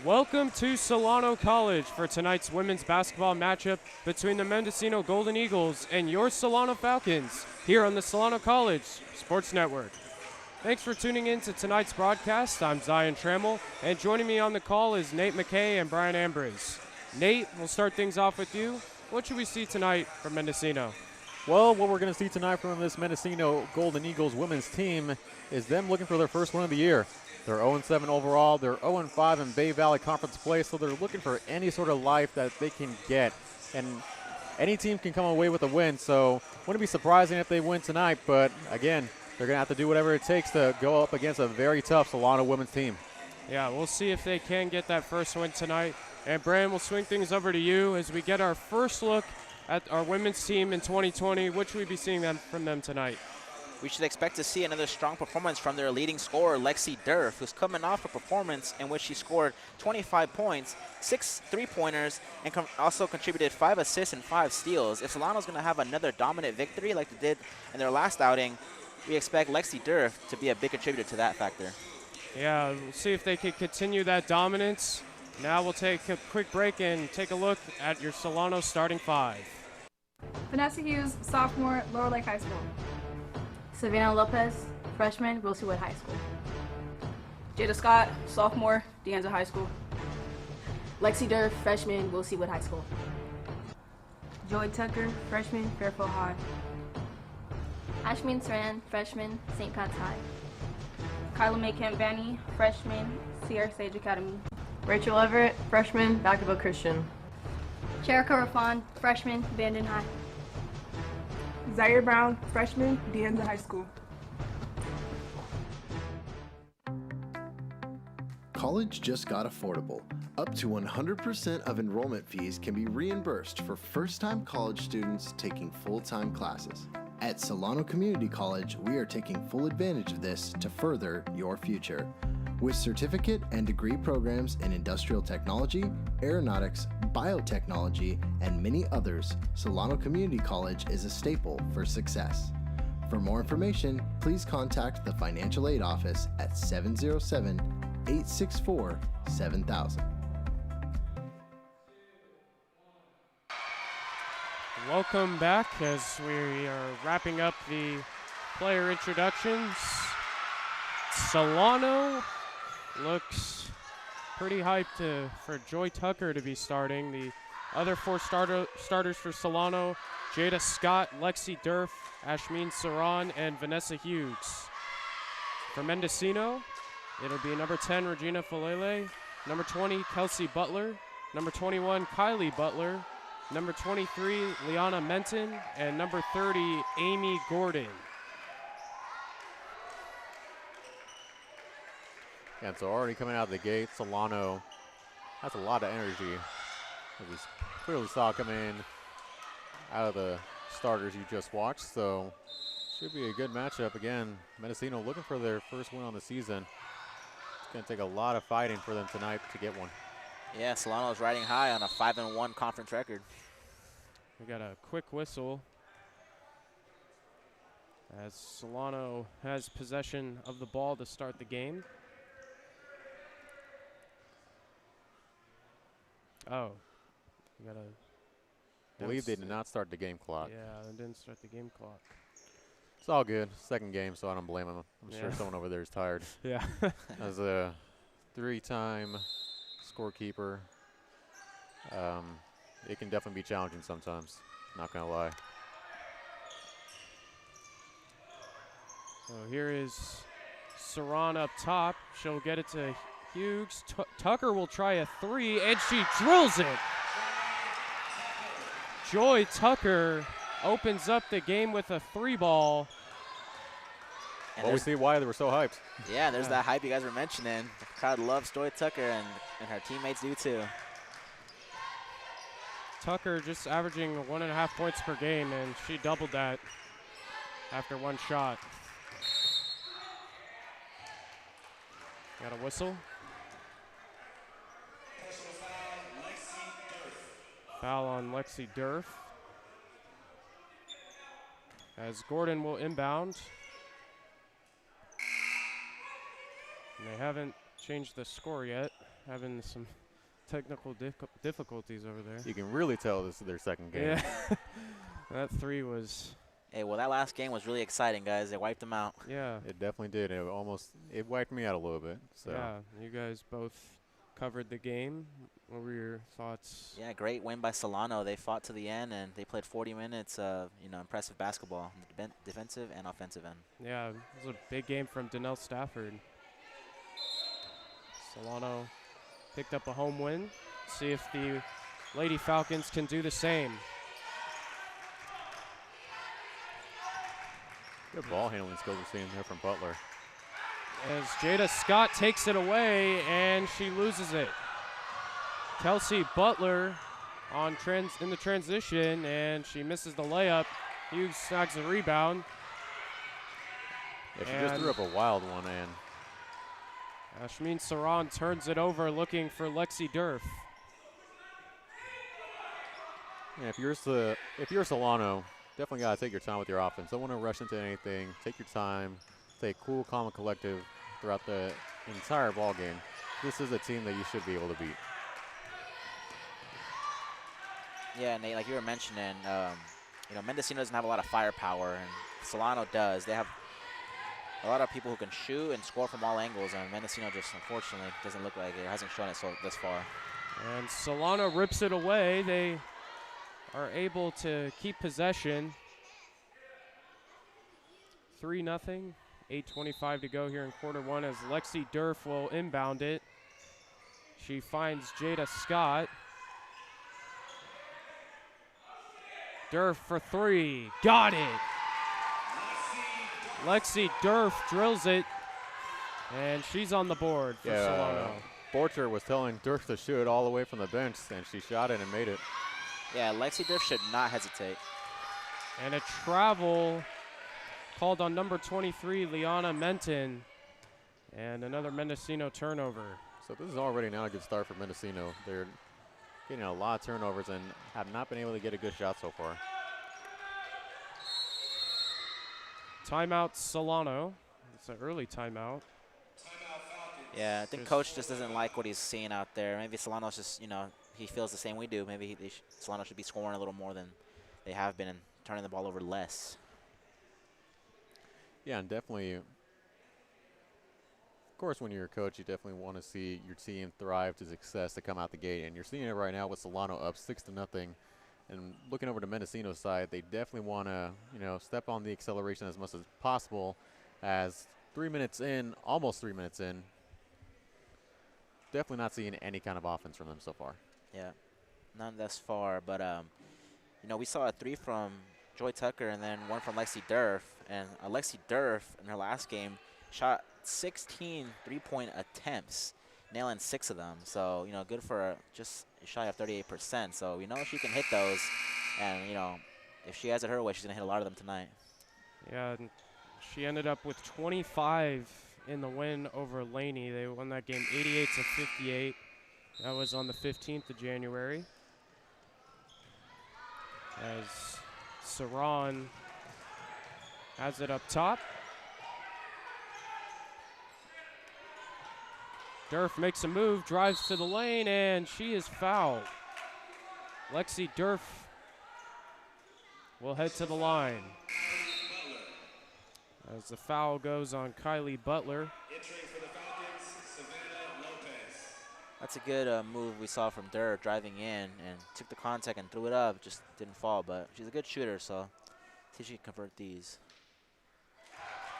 Welcome to Solano College for tonight's women's basketball matchup between the Mendocino Golden Eagles and your Solano Falcons here on the Solano College Sports Network. Thanks for tuning in to tonight's broadcast. I'm Zion Trammell, and joining me on the call is Nate McKay and Brian Ambrose. Nate, we'll start things off with you. What should we see tonight from Mendocino? Well, what we're going to see tonight from this Mendocino Golden Eagles women's team is them looking for their first win of the year. They're 0-7 overall. They're 0-5 in Bay Valley Conference play, so they're looking for any sort of life that they can get. And any team can come away with a win, so wouldn't be surprising if they win tonight. But, again, they're going to have to do whatever it takes to go up against a very tough Solano women's team. Yeah, we'll see if they can get that first win tonight. And, Brian, we'll swing things over to you as we get our first look at our women's team in 2020. What should we be seeing from them tonight? We should expect to see another strong performance from their leading scorer, Lexi Durf, who's coming off a performance in which she scored 25 points, 6 three-pointers, and also contributed 5 assists and 5 steals. If Solano's going to have another dominant victory like they did in their last outing, we expect Lexi Durf to be a big contributor to that factor. Yeah, we'll see if they can continue that dominance. Now we'll take a quick break and take a look at your Solano starting five. Vanessa Hughes, sophomore, Lower Lake High School. Savannah Lopez, freshman, Wilseywood High School. Jada Scott, sophomore, Deanza High School. Lexi Durf, freshman, Wilseywood High School. Joy Tucker, freshman, Fairfield High. Ashmin Saran, freshman, St. Pat's High. Kyla May Campbani, freshman, Sierra Sage Academy. Rachel Everett, freshman, Vacaville Christian. Cherika Rafan, freshman, Bandon High. Zaire Brown, freshman, Deanza High School. College just got affordable. Up to 100% of enrollment fees can be reimbursed for first-time college students taking full-time classes. At Solano Community College, we are taking full advantage of this to further your future. With certificate and degree programs in industrial technology, aeronautics, biotechnology, and many others, Solano Community College is a staple for success. For more information, please contact the Financial Aid Office at 707-864-7000. Welcome back as we are wrapping up the player introductions. Solano looks pretty hyped for Joy Tucker to be starting. The other four starters for Solano, Jada Scott, Lexi Durf, Ashmin Saran, and Vanessa Hughes. For Mendocino, it'll be number 10, Regina Falele, number 20, Kelsey Butler, number 21, Kylie Butler, number 23, Liana Menton, and number 30, Amy Gordon. And so already coming out of the gate, Solano has a lot of energy. As we clearly saw come in out of the starters you just watched. So should be a good matchup. Again, Mendocino looking for their first win on the season. It's going to take a lot of fighting for them tonight to get one. Yeah, Solano's riding high on a 5-1 conference record. We got a quick whistle as Solano has possession of the ball to start the game. Oh, we got I believe they did not start the game clock. Yeah, they didn't start the game clock. It's all good. Second game, so I don't blame them. I'm Yeah. sure someone over there is tired. Yeah. As a three-time scorekeeper, it can definitely be challenging sometimes. Not gonna lie. So here is Saran up top. She'll get it to Hughes. Tucker will try a three, and she drills it. Joy Tucker opens up the game with a three ball. Well, we see why they were so hyped. Yeah, there's that hype you guys were mentioning. The crowd loves Joy Tucker, and her teammates do too. Tucker just averaging 1.5 points per game, and she doubled that after one shot. Got a whistle. Foul on Lexi Durf. As Gordon will inbound. And they haven't changed the score yet having some technical difficulties over there. You can really tell this is their second game. Yeah. That 3 was. Hey, well, that last game was really exciting, guys. They wiped them out. Yeah. It definitely did. It wiped me out a little bit. So. Yeah, you guys both covered the game. What were your thoughts? Yeah, great win by Solano. They fought to the end, and they played 40 minutes of, impressive basketball, defensive and offensive end. Yeah, it was a big game from Donnell Stafford. Solano picked up a home win. See if the Lady Falcons can do the same. Good ball handling skills we're seeing there from Butler. As Jada Scott takes it away, and she loses it. Kelsey Butler in the transition, and she misses the layup. Hughes snags the rebound. Yeah, she just threw up a wild one, and Ashmin Saran turns it over, looking for Lexi Durf. yeah, if you're Solano, definitely got to take your time with your offense. Don't want to rush into anything. Take your time. Stay cool, calm, and collective throughout the entire ball game. This is a team that you should be able to beat. Yeah, Nate, like you were mentioning, Mendocino doesn't have a lot of firepower, and Solano does. They have a lot of people who can shoot and score from all angles, and Mendocino just unfortunately doesn't look like it. Hasn't shown it this far. And Solano rips it away. They are able to keep possession. 3-0. 8:25 to go here in quarter one as Lexi Durf will inbound it. She finds Jada Scott. Durf for 3. Got it. Lexi Durf drills it, and she's on the board for Solano. Borcher was telling Durf to shoot it all the way from the bench, and she shot it and made it. Yeah, Lexi Durf should not hesitate. And a travel called on number 23, Liana Menton, and another Mendocino turnover. So this is already now a good start for Mendocino. They're getting a lot of turnovers and have not been able to get a good shot so far. Timeout Solano. It's an early timeout. Yeah, I think coach just doesn't like what he's seeing out there. Maybe Solano's just, he feels the same we do. Maybe Solano should be scoring a little more than they have been and turning the ball over less. Yeah, and definitely, of course, when you're a coach, you definitely want to see your team thrive to success to come out the gate. And you're seeing it right now with Solano up 6-0. And looking over to Mendocino's side, they definitely want to, step on the acceleration as much as possible. As 3 minutes in, almost 3 minutes in, definitely not seeing any kind of offense from them so far. Yeah, none thus far. But, we saw a 3 from Joy Tucker and then 1 from Lexi Durf. And Lexi Durf in her last game shot 16 three-point attempts, nailing 6 of them. So, good for just shy of 38%. So we know she can hit those. And, if she has it her way, she's going to hit a lot of them tonight. Yeah, and she ended up with 25 in the win over Laney. They won that game 88-58. That was on the 15th of January. As Saran has it up top. Durf makes a move, drives to the lane, and she is fouled. Lexi Durf will head to the line. As the foul goes on Kylie Butler. That's a good move we saw from Durf, driving in and took the contact and threw it up. Just didn't fall, but she's a good shooter, so see if she can convert these.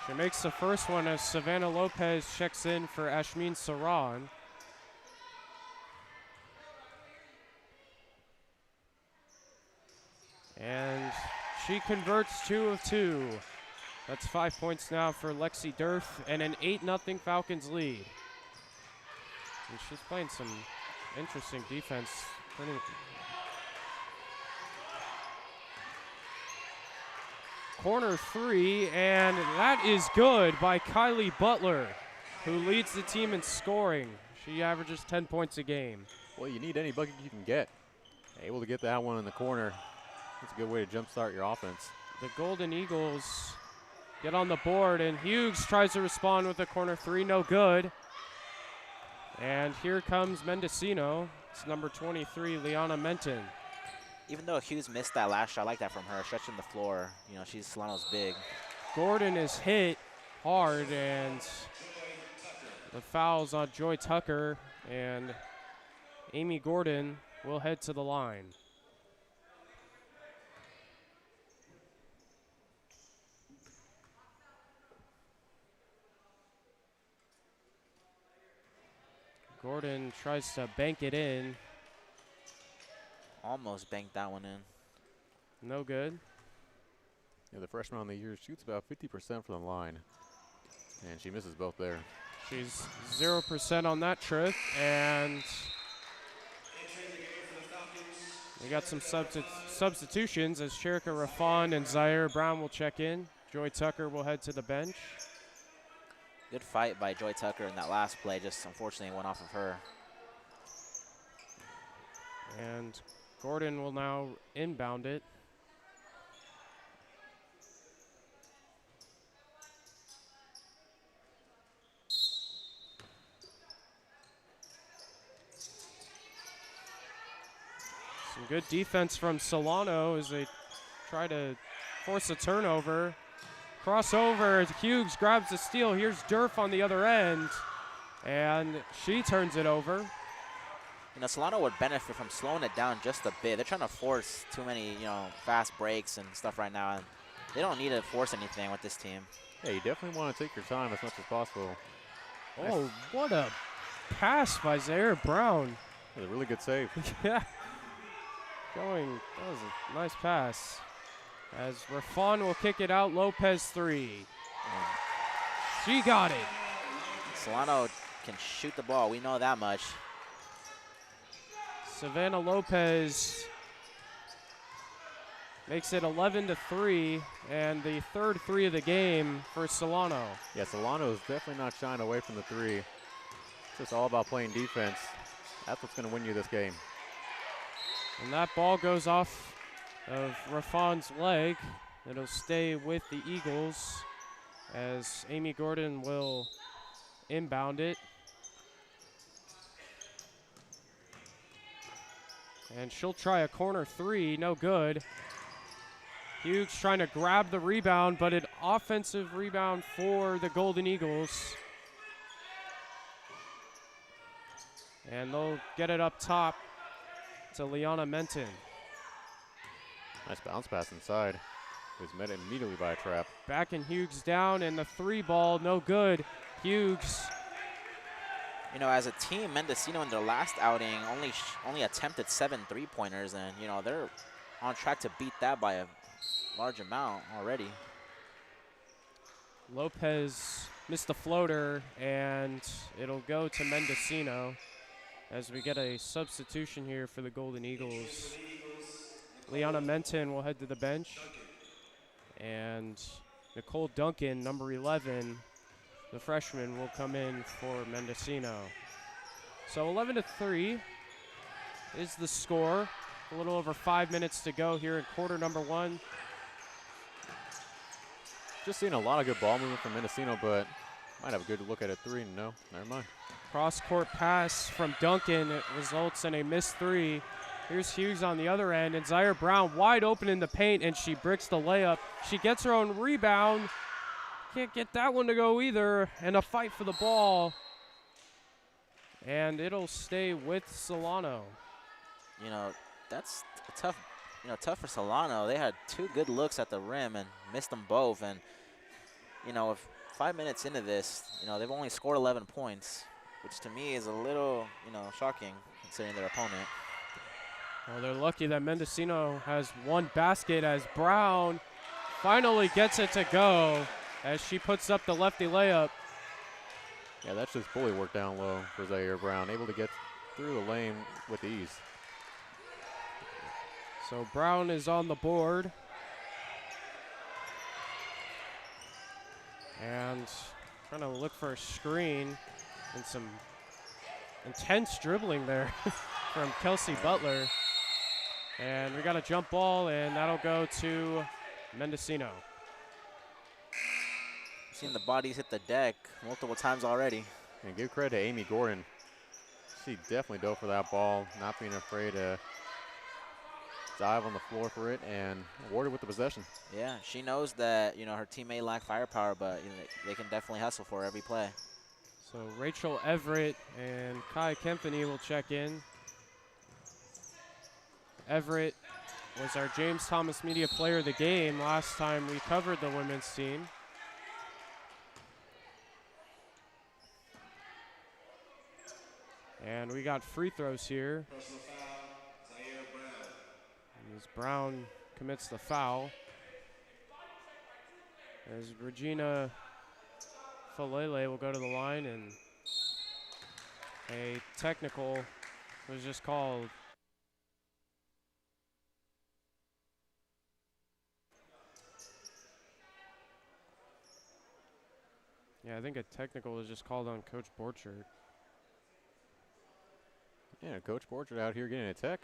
She makes the first one as Savannah Lopez checks in for Ashmin Saran. And she converts 2 of 2. That's 5 points now for Lexi Durf and an 8-0 Falcons lead. And she's playing some interesting defense. Corner 3, and that is good by Kylie Butler, who leads the team in scoring. She averages 10 points a game. Well, you need any bucket you can get. Able to get that one in the corner. That's a good way to jumpstart your offense. The Golden Eagles get on the board, and Hughes tries to respond with a corner 3, no good. And here comes Mendocino. It's number 23, Liana Menton. Even though Hughes missed that last shot, I like that from her, stretching the floor. You know, Solano's big. Gordon is hit hard, and the foul's on Joy Tucker, and Amy Gordon will head to the line. Gordon tries to bank it in. Almost banked that one in. No good. Yeah, the freshman on the year shoots about 50% from the line, and she misses both there. She's 0% on that trip, and we got some substitutions as Sherika Rafan and Zaire Brown will check in. Joy Tucker will head to the bench. Good fight by Joy Tucker in that last play, just unfortunately went off of her. And Gordon will now inbound it. Some good defense from Solano as they try to force a turnover. Crossover, Hughes grabs the steal. Here's Durf on the other end, and she turns it over. You know, Solano would benefit from slowing it down just a bit. They're trying to force too many, fast breaks and stuff right now, and they don't need to force anything with this team. Yeah, you definitely want to take your time as much as possible. Oh, what a pass by Zaire Brown. That was a really good save. Yeah. That was a nice pass. As Rafan will kick it out, Lopez 3. She got it. Solano can shoot the ball, we know that much. Savannah Lopez makes it 11-3, and the third three of the game for Solano. Yeah, Solano is definitely not shying away from the three. It's just all about playing defense. That's what's going to win you this game. And that ball goes off of Rafan's leg. It'll stay with the Eagles as Amy Gordon will inbound it. And she'll try a corner three, no good. Hughes trying to grab the rebound, but an offensive rebound for the Golden Eagles. And they'll get it up top to Liana Menton. Nice bounce pass inside. It was met immediately by a trap. Back and Hughes down, and the three ball, no good. Hughes. You know, as a team, Mendocino in their last outing only attempted 7 3-pointers, and they're on track to beat that by a large amount already. Lopez missed the floater, and it'll go to Mendocino as we get a substitution here for the Golden Eagles. Liana Menton will head to the bench, and Nicole Duncan, number 11, the freshman, will come in for Mendocino. So 11-3 is the score. A little over 5 minutes to go here in quarter number one. Just seeing a lot of good ball movement from Mendocino, but might have a good look at it three. No, never mind. Cross-court pass from Duncan. It results in a missed three. Here's Hughes on the other end, and Zaire Brown wide open in the paint, and she bricks the layup. She gets her own rebound. Can't get that one to go either, and a fight for the ball. And it'll stay with Solano. That's tough. Tough for Solano. They had 2 good looks at the rim and missed them both. And if 5 minutes into this, they've only scored 11 points, which to me is a little, shocking considering their opponent. Well, they're lucky that Mendocino has one basket as Brown finally gets it to go as she puts up the lefty layup. Yeah, that's just bully work down low for Zaire Brown, able to get through the lane with ease. So Brown is on the board. And trying to look for a screen and some intense dribbling there from Kelsey Butler. And we got a jump ball, and that'll go to Mendocino. Seen the bodies hit the deck multiple times already. And give credit to Amy Gordon. She definitely dove for that ball, not being afraid to dive on the floor for it and awarded with the possession. Yeah, she knows that, you know, her team may lack firepower, but you know, they can definitely hustle for every play. So Rachel Everett and Kai Kempany will check in. Everett was our James Thomas Media Player of the Game last time we covered the women's team. And we got free throws here. As Brown commits the foul. As Regina Falele will go to the line, and a technical was just called. Yeah, I think a technical was just called on Coach Borchert. Yeah, Coach Borchert out here getting a tech.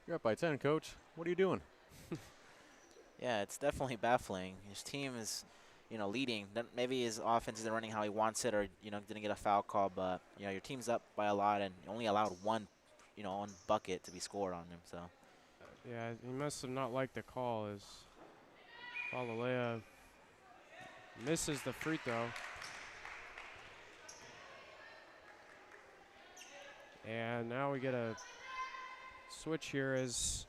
You're up by 10, Coach. What are you doing? Yeah, it's definitely baffling. His team is, you know, leading. Maybe his offense isn't running how he wants it, or, you know, didn't get a foul call. But, you know, your team's up by a lot, and you only allowed one bucket to be scored on him. So. Yeah, he must have not liked the call as Falalea misses the free throw. And now we get a switch here as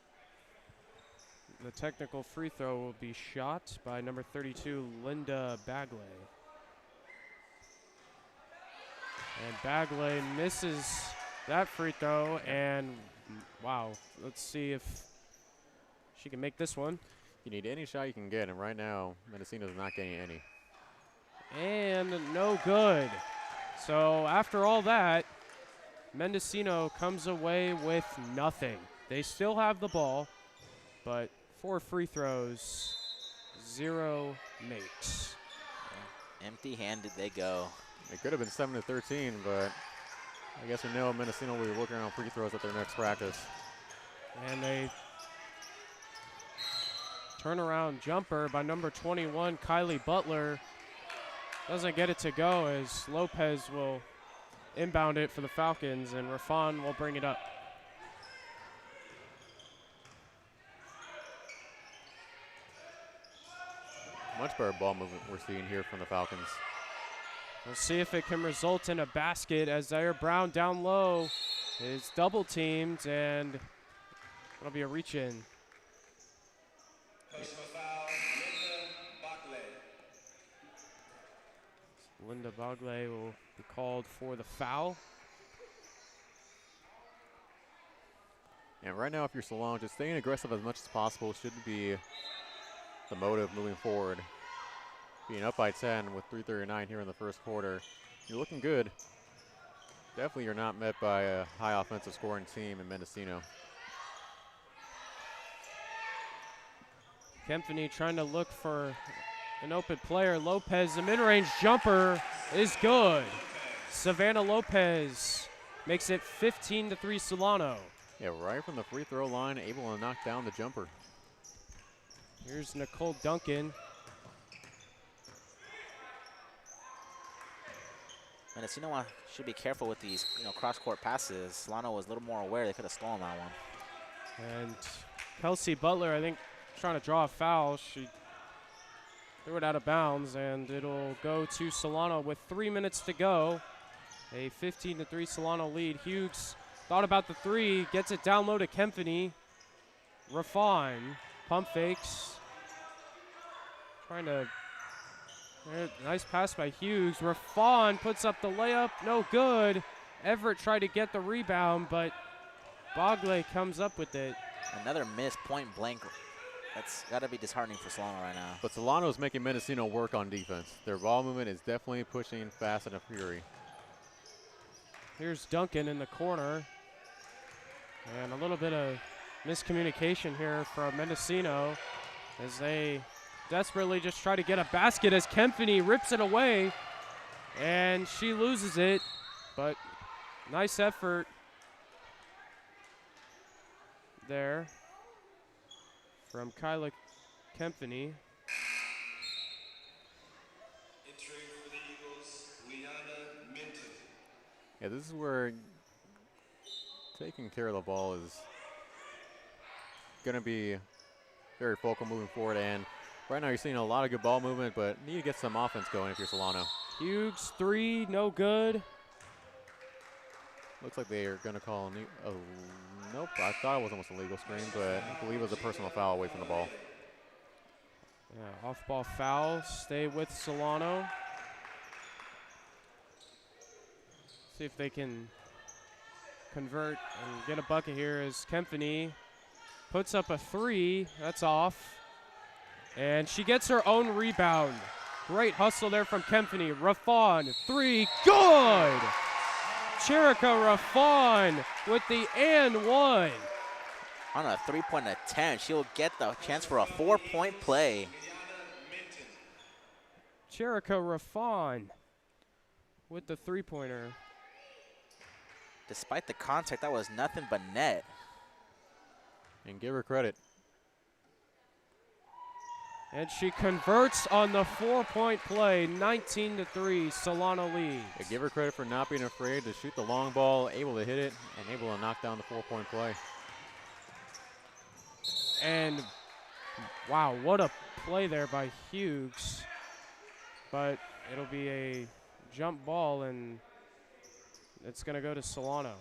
the technical free throw will be shot by number 32, Linda Bagley. And Bagley misses that free throw, and wow, let's see if she can make this one. You need any shot you can get, and right now, Mendocino's not getting any. And no good. So after all that, Mendocino comes away with nothing. They still have the ball, but 4 free throws, 0 makes. Empty-handed they go. It could have been 7-13, but I guess we know Mendocino will be working on free throws at their next practice. And a turnaround jumper by number 21, Kylie Butler. Doesn't get it to go as Lopez will inbound it for the Falcons, and Rafan will bring it up. Much better ball movement we're seeing here from the Falcons. We'll see if it can result in a basket as Zaire Brown down low is double teamed, and it'll be a reach in. Linda Bagley will be called for the foul. And right now, if you're Solano, just staying aggressive as much as possible should be the motive moving forward. Being up by 10 with 3:39 here in the first quarter, you're looking good. Definitely you're not met by a high offensive scoring team in Mendocino. Kempany trying to look for an open player. Lopez, the mid-range jumper is good. Savannah Lopez makes it 15-3 Solano. Yeah, right from the free throw line, able to knock down the jumper. Here's Nicole Duncan. Mendocino should be careful with these, cross-court passes. Solano was a little more aware. They could have stolen that one. And Kelsey Butler, I think, trying to draw a foul. She threw it out of bounds, and it'll go to Solano with 3 minutes to go. A 15-3 Solano lead. Hughes thought about the three, gets it down low to Kempany. Rafan, pump fakes. Trying to, nice pass by Hughes. Rafan puts up the layup, no good. Everett tried to get the rebound, but Bagley comes up with it. Another missed point blank. That's got to be disheartening for Solano right now. But Solano is making Mendocino work on defense. Their ball movement is definitely pushing fast and a fury. Here's Duncan in the corner. And a little bit of miscommunication here from Mendocino as they desperately just try to get a basket as Kempany rips it away. And she loses it, but nice effort there from Kyla Kempany. Yeah, this is where taking care of the ball is going to be very focal moving forward. And right now you're seeing a lot of good ball movement, but need to get some offense going if you're Solano. Hughes, 3, no good. Looks like they are going to call nope, I thought it was almost a legal screen, but I believe it was a personal foul away from the ball. Yeah, off-ball foul. Stay with Solano. See if they can convert and get a bucket here as Kempany puts up a 3. That's off. And she gets her own rebound. Great hustle there from Kempany. Raffon, 3, good! Cherica Raffon with the and 1. On a 3-point attempt, she'll get the chance for a 4-point play. Cherica Raffon with the 3-pointer. Despite the contact, that was nothing but net. And give her credit. And she converts on the 4-point play, 19-3, Solano leads. Yeah, give her credit for not being afraid to shoot the long ball, able to hit it, and able to knock down the 4-point play. And wow, what a play there by Hughes. But it'll be a jump ball, and it's going to go to Solano.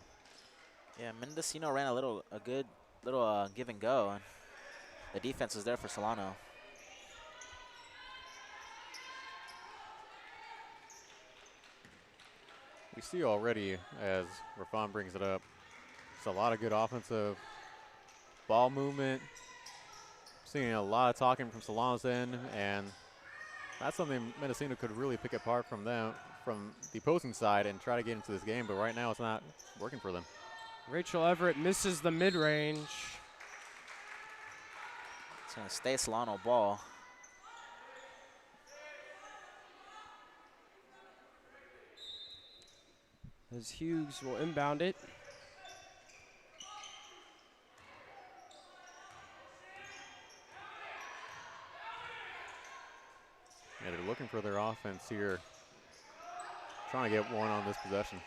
Yeah, Mendocino ran a good little give and go, and the defense was there for Solano. We see already, as Raffon brings it up, it's a lot of good offensive ball movement. Seeing a lot of talking from Solano's end, and that's something Mendocino could really pick apart from them, from the opposing side, and try to get into this game, but right now it's not working for them. Rachel Everett misses the mid-range. It's going to stay Solano ball. As Hughes will inbound it. Yeah, they're looking for their offense here. Trying to get one on this possession.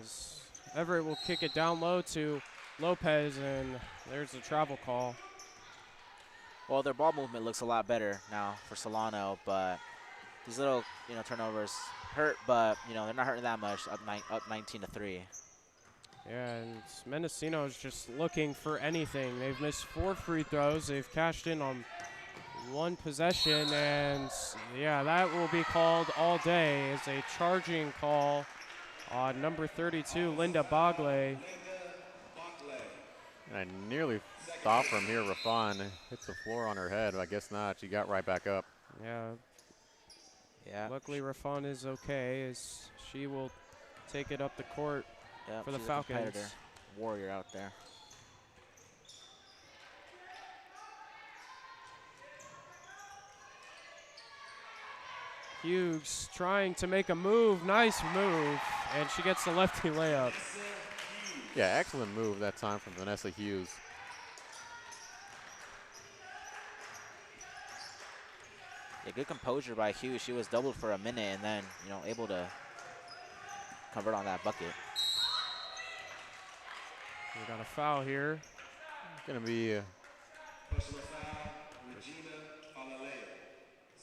As Everett will kick it down low to Lopez, and there's a travel call. Well, their ball movement looks a lot better now for Solano, but these little, turnovers hurt, but, they're not hurting that much, up 19-3. Yeah, and Mendocino is just looking for anything. They've missed 4 free throws. They've cashed in on 1 possession, and yeah, that will be called all day as a charging call on number 32, Linda Bogley. And I nearly thought from here Raffon hit the floor on her head, but I guess not. She got right back up. Yeah. Luckily, Raffon is okay as she will take it up the court for the she's a Falcons. competitor. Warrior out there. Hughes trying to make a move. Nice move. And she gets the lefty layup. Yeah, excellent move that time from Vanessa Hughes. Yeah, good composure by Hughes. She was doubled for a minute and then, able to convert on that bucket. We got a foul here. Going to be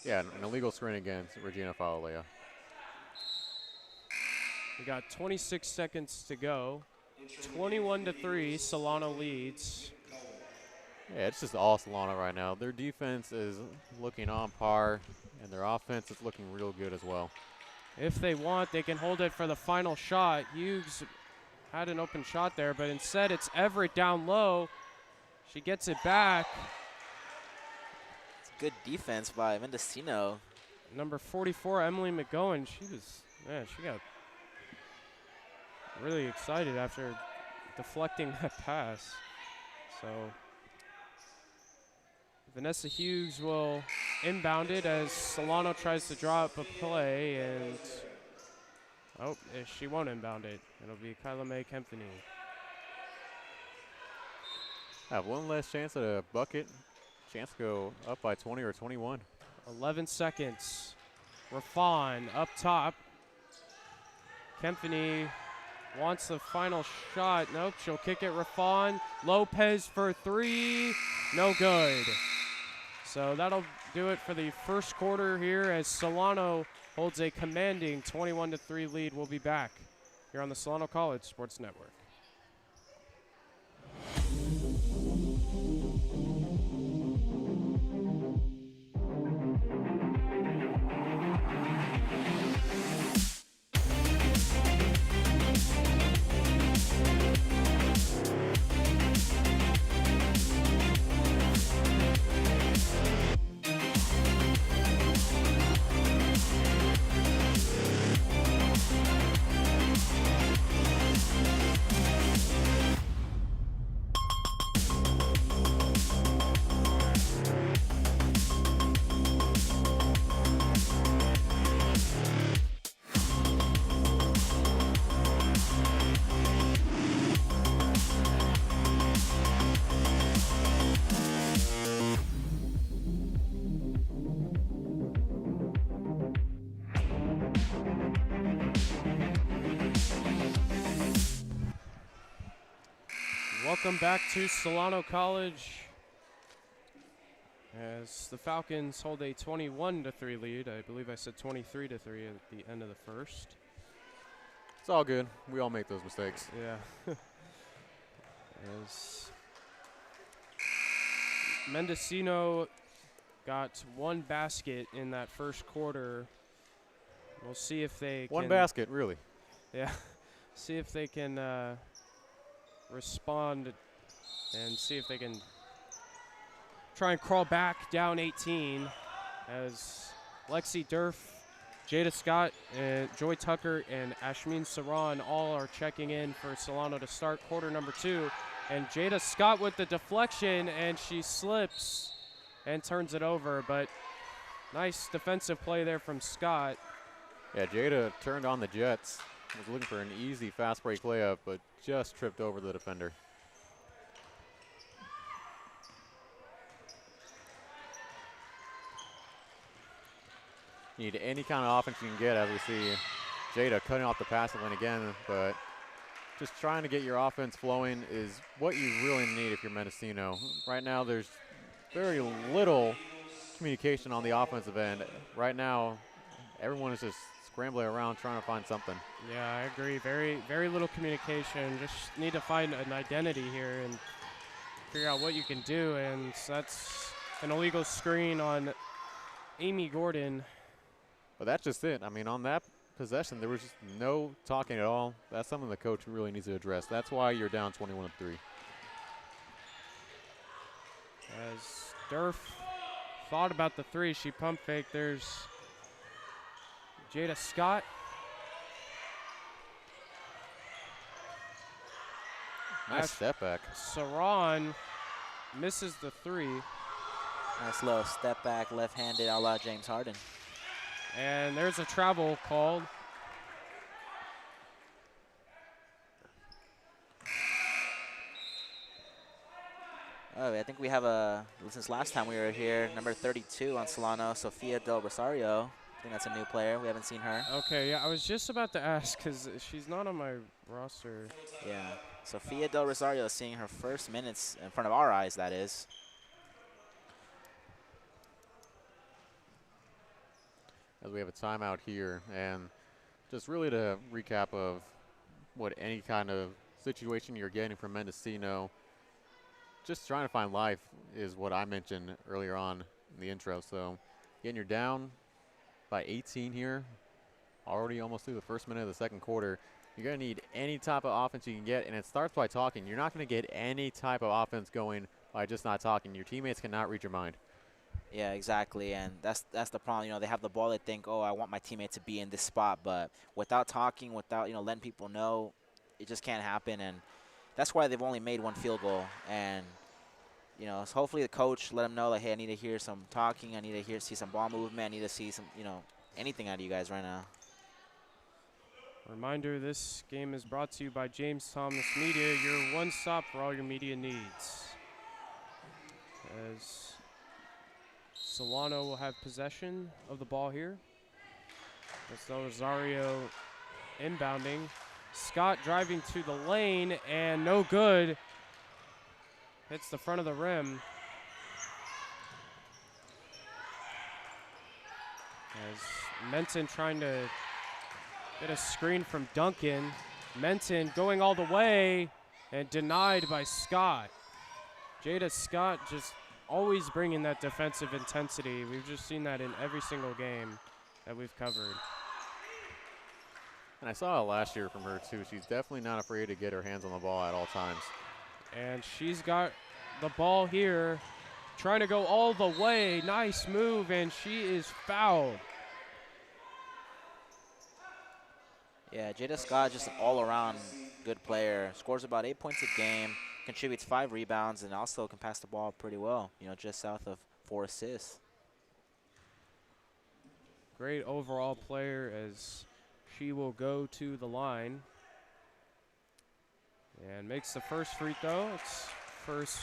yeah, an illegal screen against Regina Falalea. We got 26 seconds to go. 21-3, Solano leads. Yeah, it's just all Solano right now. Their defense is looking on par, and their offense is looking real good as well. If they want, they can hold it for the final shot. Hughes had an open shot there, but instead it's Everett down low. She gets it back. It's good defense by Mendocino. Number 44, Emily McGowan, she got really excited after deflecting that pass. So Vanessa Hughes will inbound it as Solano tries to draw up a play, and she won't inbound it. It'll be Kyla Mae Kempany. Have one last chance at a bucket. Chance to go up by 20 or 21. 11 seconds. Raffon up top. Kempany wants the final shot. Nope, she'll kick it. Rafon Lopez for 3. No good. So that'll do it for the first quarter here as Solano holds a commanding 21-3 lead. We'll be back here on the Solano College Sports Network. Welcome back to Solano College as the Falcons hold a 21-3 lead. I believe I said 23-3 at the end of the first. It's all good. We all make those mistakes. Yeah. As Mendocino got one basket in that first quarter. We'll see if they One can, basket, really. Yeah. See if they can respond and see if they can try and crawl back down 18 as Lexi Durf, Jada Scott, and Joy Tucker, and Ashmin Saran all are checking in for Solano to start quarter number 2. And Jada Scott with the deflection, and she slips and turns it over. But nice defensive play there from Scott. Yeah, Jada turned on the Jets. Was looking for an easy fast break layup, but just tripped over the defender. Need any kind of offense you can get, as we see Jada cutting off the passing lane again, but just trying to get your offense flowing is what you really need if you're Mendocino. Right now, there's very little communication on the offensive end. Right now, everyone is just scrambling around trying to find something. Yeah, I agree. Very little communication. Just need to find an identity here and figure out what you can do. And so that's an illegal screen on Amy Gordon. But that's just it. I mean, on that possession, there was just no talking at all. That's something the coach really needs to address. That's why you're down 21-3. As Durf thought about the 3, she pump faked. There's Jada Scott. Nice step back. Saran misses the 3. Nice little step back, left-handed a la James Harden. And there's a travel called. Oh, I think we have since last time we were here, number 32 on Solano, Sofia Del Rosario. I think that's a new player. We haven't seen her. Okay, yeah, I was just about to ask because she's not on my roster. Yeah, Sofia Del Rosario seeing her first minutes in front of our eyes, that is. As we have a timeout here, and just really to recap of what any kind of situation you're getting from Mendocino, just trying to find life is what I mentioned earlier on in the intro. So again, you're down by 18 here, already almost through the first minute of the second quarter. You're going to need any type of offense you can get, and it starts by talking. You're not going to get any type of offense going by just not talking. Your teammates cannot read your mind. Yeah, exactly, and that's the problem. You know, they have the ball, they think, oh, I want my teammate to be in this spot, but without talking, without, letting people know, it just can't happen, and that's why they've only made one field goal. And, so hopefully the coach let them know, like, hey, I need to hear some talking, I need to see some ball movement, I need to see some, anything out of you guys right now. Reminder, this game is brought to you by James Thomas Media, your one stop for all your media needs. As Solano will have possession of the ball here. That's Del Rosario inbounding. Scott driving to the lane and no good. Hits the front of the rim. As Menton trying to get a screen from Duncan. Menton going all the way and denied by Scott. Jada Scott just always bringing that defensive intensity. We've just seen that in every single game that we've covered. And I saw it last year from her too. She's definitely not afraid to get her hands on the ball at all times. And she's got the ball here, trying to go all the way. Nice move, and she is fouled. Yeah, Jada Scott, just an all-around good player. Scores about 8 points a game, contributes 5 rebounds, and also can pass the ball pretty well, you know, just south of 4 assists. Great overall player as she will go to the line and makes the first free throw. It's first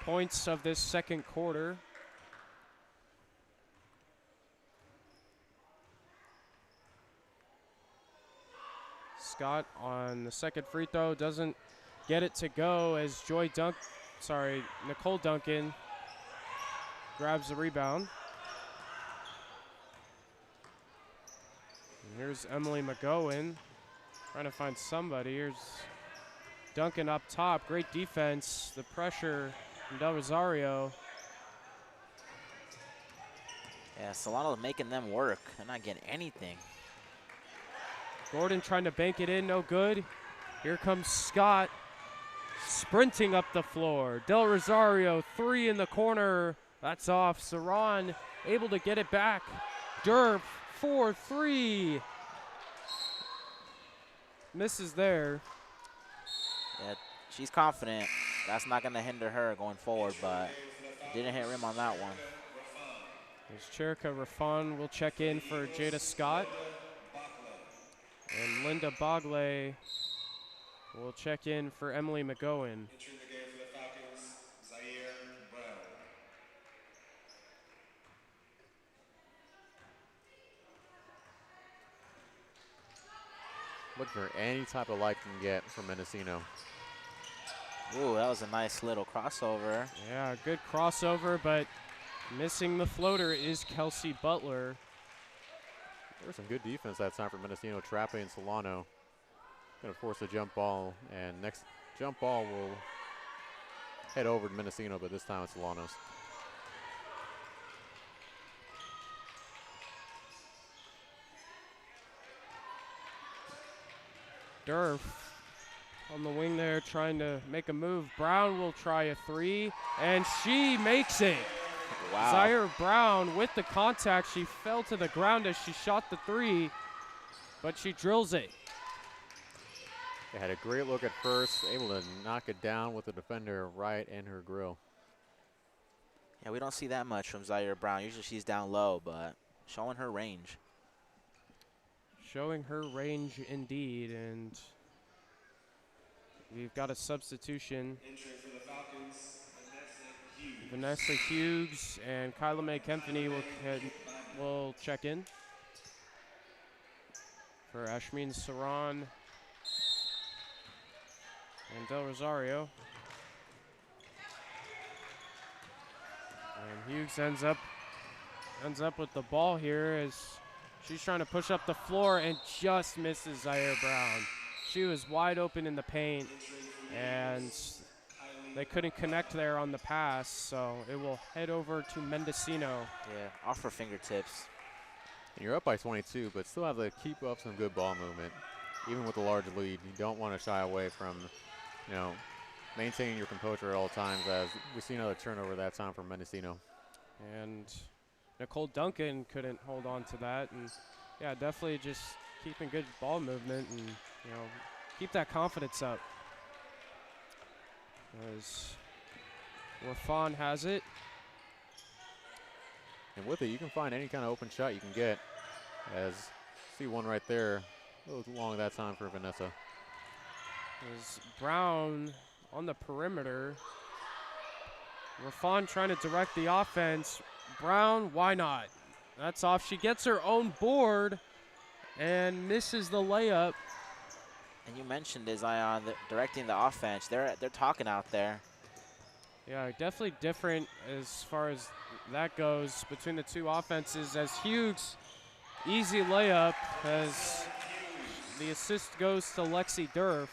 points of this second quarter. Scott on the second free throw doesn't get it to go as Nicole Duncan grabs the rebound. And here's Emily McGowan trying to find somebody. Here's Duncan up top. Great defense. The pressure from Del Rosario. Yeah, Solano making them work. They're not getting anything. Gordon trying to bank it in, no good. Here comes Scott sprinting up the floor. Del Rosario, 3 in the corner. That's off. Saran able to get it back. Durf, 4-3. Misses there. Yeah, she's confident. That's not going to hinder her going forward, but didn't hit rim on that one. There's Cherika Rafan will check in for Jada Scott. And Linda Bogley will check in for Emily McGowan. Looking for any type of life you can get from Mendocino. Ooh, that was a nice little crossover. Yeah, good crossover, but missing the floater is Kelsey Butler. There was some good defense that time for Mendocino, trapping Solano. Going to force a jump ball, and next jump ball will head over to Mendocino, but this time it's Solano's. Durf on the wing there trying to make a move. Brown will try a 3, and she makes it. Wow. Zaire Brown with the contact. She fell to the ground as she shot the 3, but she drills it. They had a great look at first, able to knock it down with the defender right in her grill. Yeah, we don't see that much from Zaire Brown. Usually she's down low, but showing her range. Showing her range indeed, and we've got a substitution. Vanessa Hughes and Kyla Mae Kempany will check in for Ashmin Saran and Del Rosario. And Hughes ends up with the ball here as she's trying to push up the floor and just misses Zaire Brown. She was wide open in the paint, and they couldn't connect there on the pass, so it will head over to Mendocino. Yeah, off her fingertips. And you're up by 22, but still have to keep up some good ball movement. Even with a large lead, you don't want to shy away from, maintaining your composure at all times, as we see another turnover that time from Mendocino. And Nicole Duncan couldn't hold on to that, and yeah, definitely just keeping good ball movement and keep that confidence up. As Rafan has it. And with it, you can find any kind of open shot you can get. As see one right there, a little long that time for Vanessa. As Brown on the perimeter. Rafan trying to direct the offense. Brown, why not? That's off. She gets her own board and misses the layup. And you mentioned Zion directing the offense. They're talking out there. Yeah, definitely different as far as that goes between the two offenses. As Hughes, easy layup as the assist goes to Lexi Durf.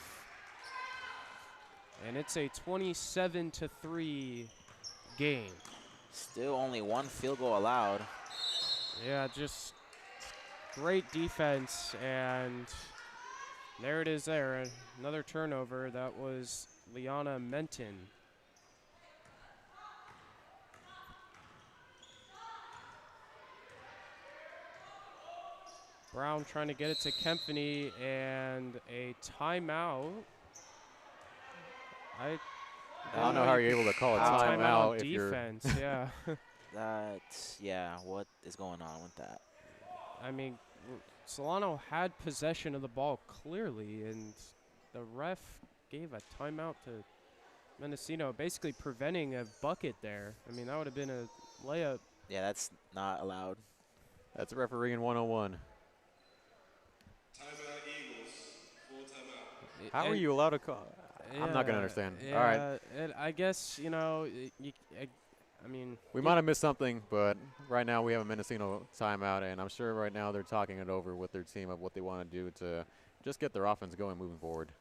And it's a 27-3 game. Still only one field goal allowed. Yeah, just great defense, and there it is there. Another turnover. That was Liana Menton. Brown trying to get it to Kempany, and a timeout. I don't know how you're able to call a timeout if defense, yeah. Yeah, what is going on with that? I mean, Solano had possession of the ball clearly, and the ref gave a timeout to Mendocino, basically preventing a bucket there. I mean, that would have been a layup. Yeah, that's not allowed. That's refereeing 101. Timeout Eagles, full timeout. How are you allowed to call? Yeah, I'm not going to understand. Yeah, All right. I guess, you know, I mean. We might have missed something, but right now we have a Mendocino timeout, and I'm sure right now they're talking it over with their team of what they want to do to just get their offense going moving forward.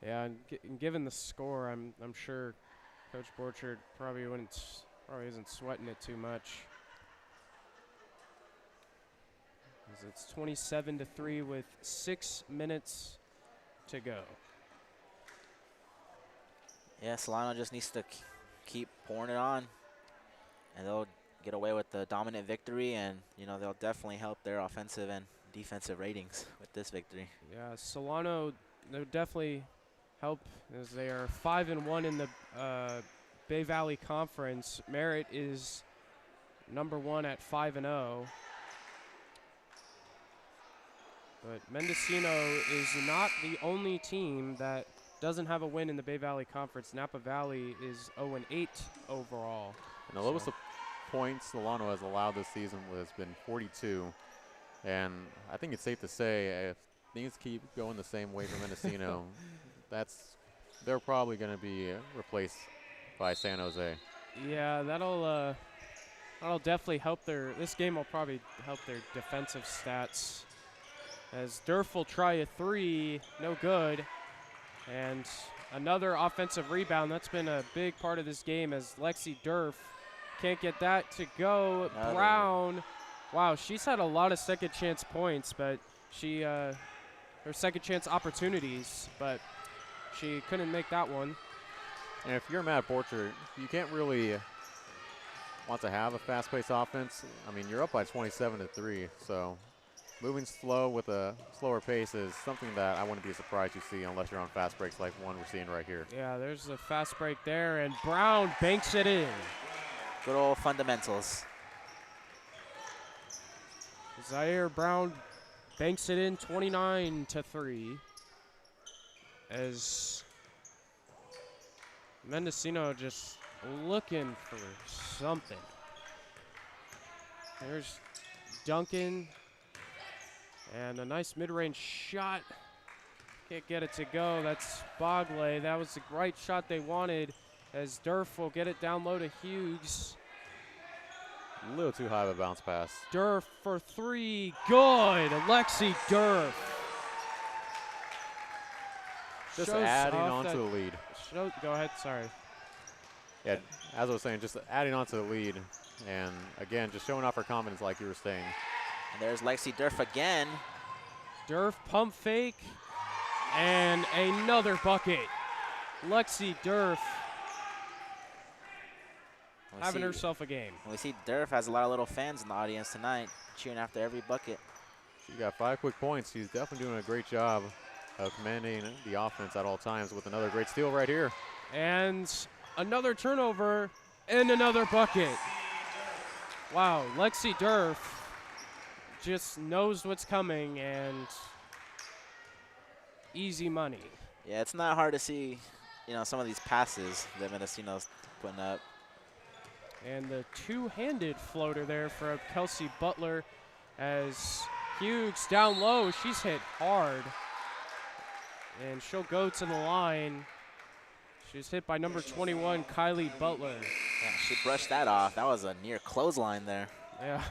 Yeah, and given the score, I'm sure Coach Borchard probably isn't sweating it too much. As it's 27-3 with 6 minutes to go. Yeah, Solano just needs to keep pouring it on, and they'll get away with the dominant victory, and, you know, they'll definitely help their offensive and defensive ratings with this victory. Yeah, Solano, they'll definitely help as they are 5-1 in the Bay Valley Conference. Merritt is #1 at 5-0. But Mendocino is not the only team that doesn't have a win in the Bay Valley Conference. Napa Valley is 0-8 overall. And the lowest points Solano has allowed this season has been 42. And I think it's safe to say if things keep going the same way for Mendocino, they're probably going to be replaced by San Jose. Yeah, that'll definitely help this game will probably help their defensive stats. As Durf will try a three, no good. And another offensive rebound. That's been a big part of this game as Lexi Durf can't get that to go. Brown, wow, she's had a lot of second chance points, but her second chance opportunities, but she couldn't make that one. And if you're Matt Borchard, you can't really want to have a fast-paced offense. I mean, you're up by 27-3, so moving slow with a slower pace is something that I wouldn't be surprised you see unless you're on fast breaks like one we're seeing right here. Yeah, there's a fast break there, and Brown banks it in. Good old fundamentals. Zaire Brown banks it in 29-3 as Mendocino just looking for something. There's Duncan. And a nice mid-range shot. Can't get it to go. That's Bogley. That was the right shot they wanted as Durf will get it down low to Hughes. A little too high of a bounce pass. Durf for three. Good. Lexi Durf. Just adding on to the lead. Go ahead. Sorry. Yeah, as I was saying, just adding on to the lead. And, again, just showing off her confidence like you were saying. And there's Lexi Durf again. Durf pump fake. And another bucket. Lexi Durf having herself a game. We see Durf has a lot of little fans in the audience tonight, cheering after every bucket. She got 5 quick points. She's definitely doing a great job of commanding the offense at all times with another great steal right here. And another turnover and another bucket. Wow, Lexi Durf just knows what's coming and easy money. Yeah, it's not hard to see, you know, some of these passes that Mendocino's putting up. And the two-handed floater there for Kelsey Butler as Hughes down low. She's hit hard. and she'll go to the line. She's hit by number 21, Kylie Butler. Yeah, she brushed that off. That was a near clothesline there. Yeah.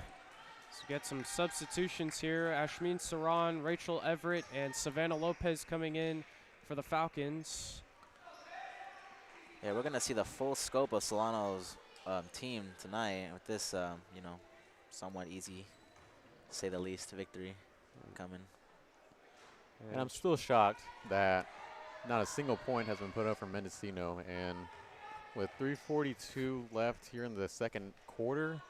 So get some substitutions here. Ashmin Saran, Rachel Everett, and Savannah Lopez coming in for the Falcons. Yeah, we're going to see the full scope of Solano's team tonight with this, you know, somewhat easy, to say the least, victory coming. And I'm still shocked that not a single point has been put up from Mendocino. And with 3:42 left here in the second quarter,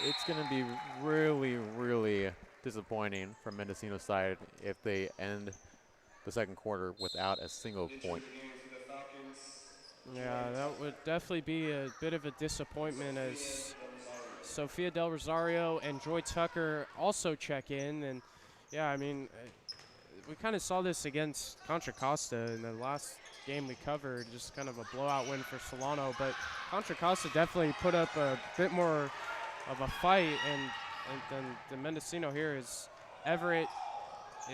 it's going to be really, really disappointing from Mendocino's side if they end the second quarter without a single point. Yeah, that would definitely be a bit of a disappointment as Sofia Del Rosario and Joy Tucker also check in. And yeah, I mean, we kind of saw this against Contra Costa in the last game we covered, just kind of a blowout win for Solano. But Contra Costa definitely put up a bit more of a fight, and then the Mendocino here is Everett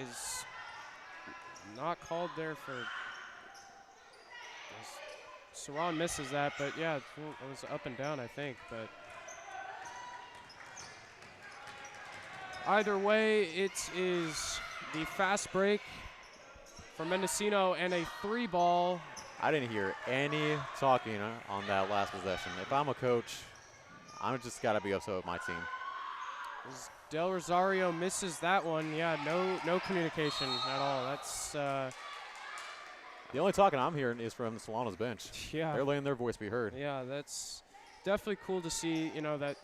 is not called there for. Saran misses that, but yeah, it was up and down, I think. But either way, it is the fast break for Mendocino and a 3-ball. I didn't hear any talking on that last possession. If I'm a coach, I'm just got to be upset with my team. As Del Rosario misses that one. Yeah, no communication at all. That's the only talking I'm hearing is from Solano's bench. Yeah. They're letting their voice be heard. Yeah, that's definitely cool to see, you know, that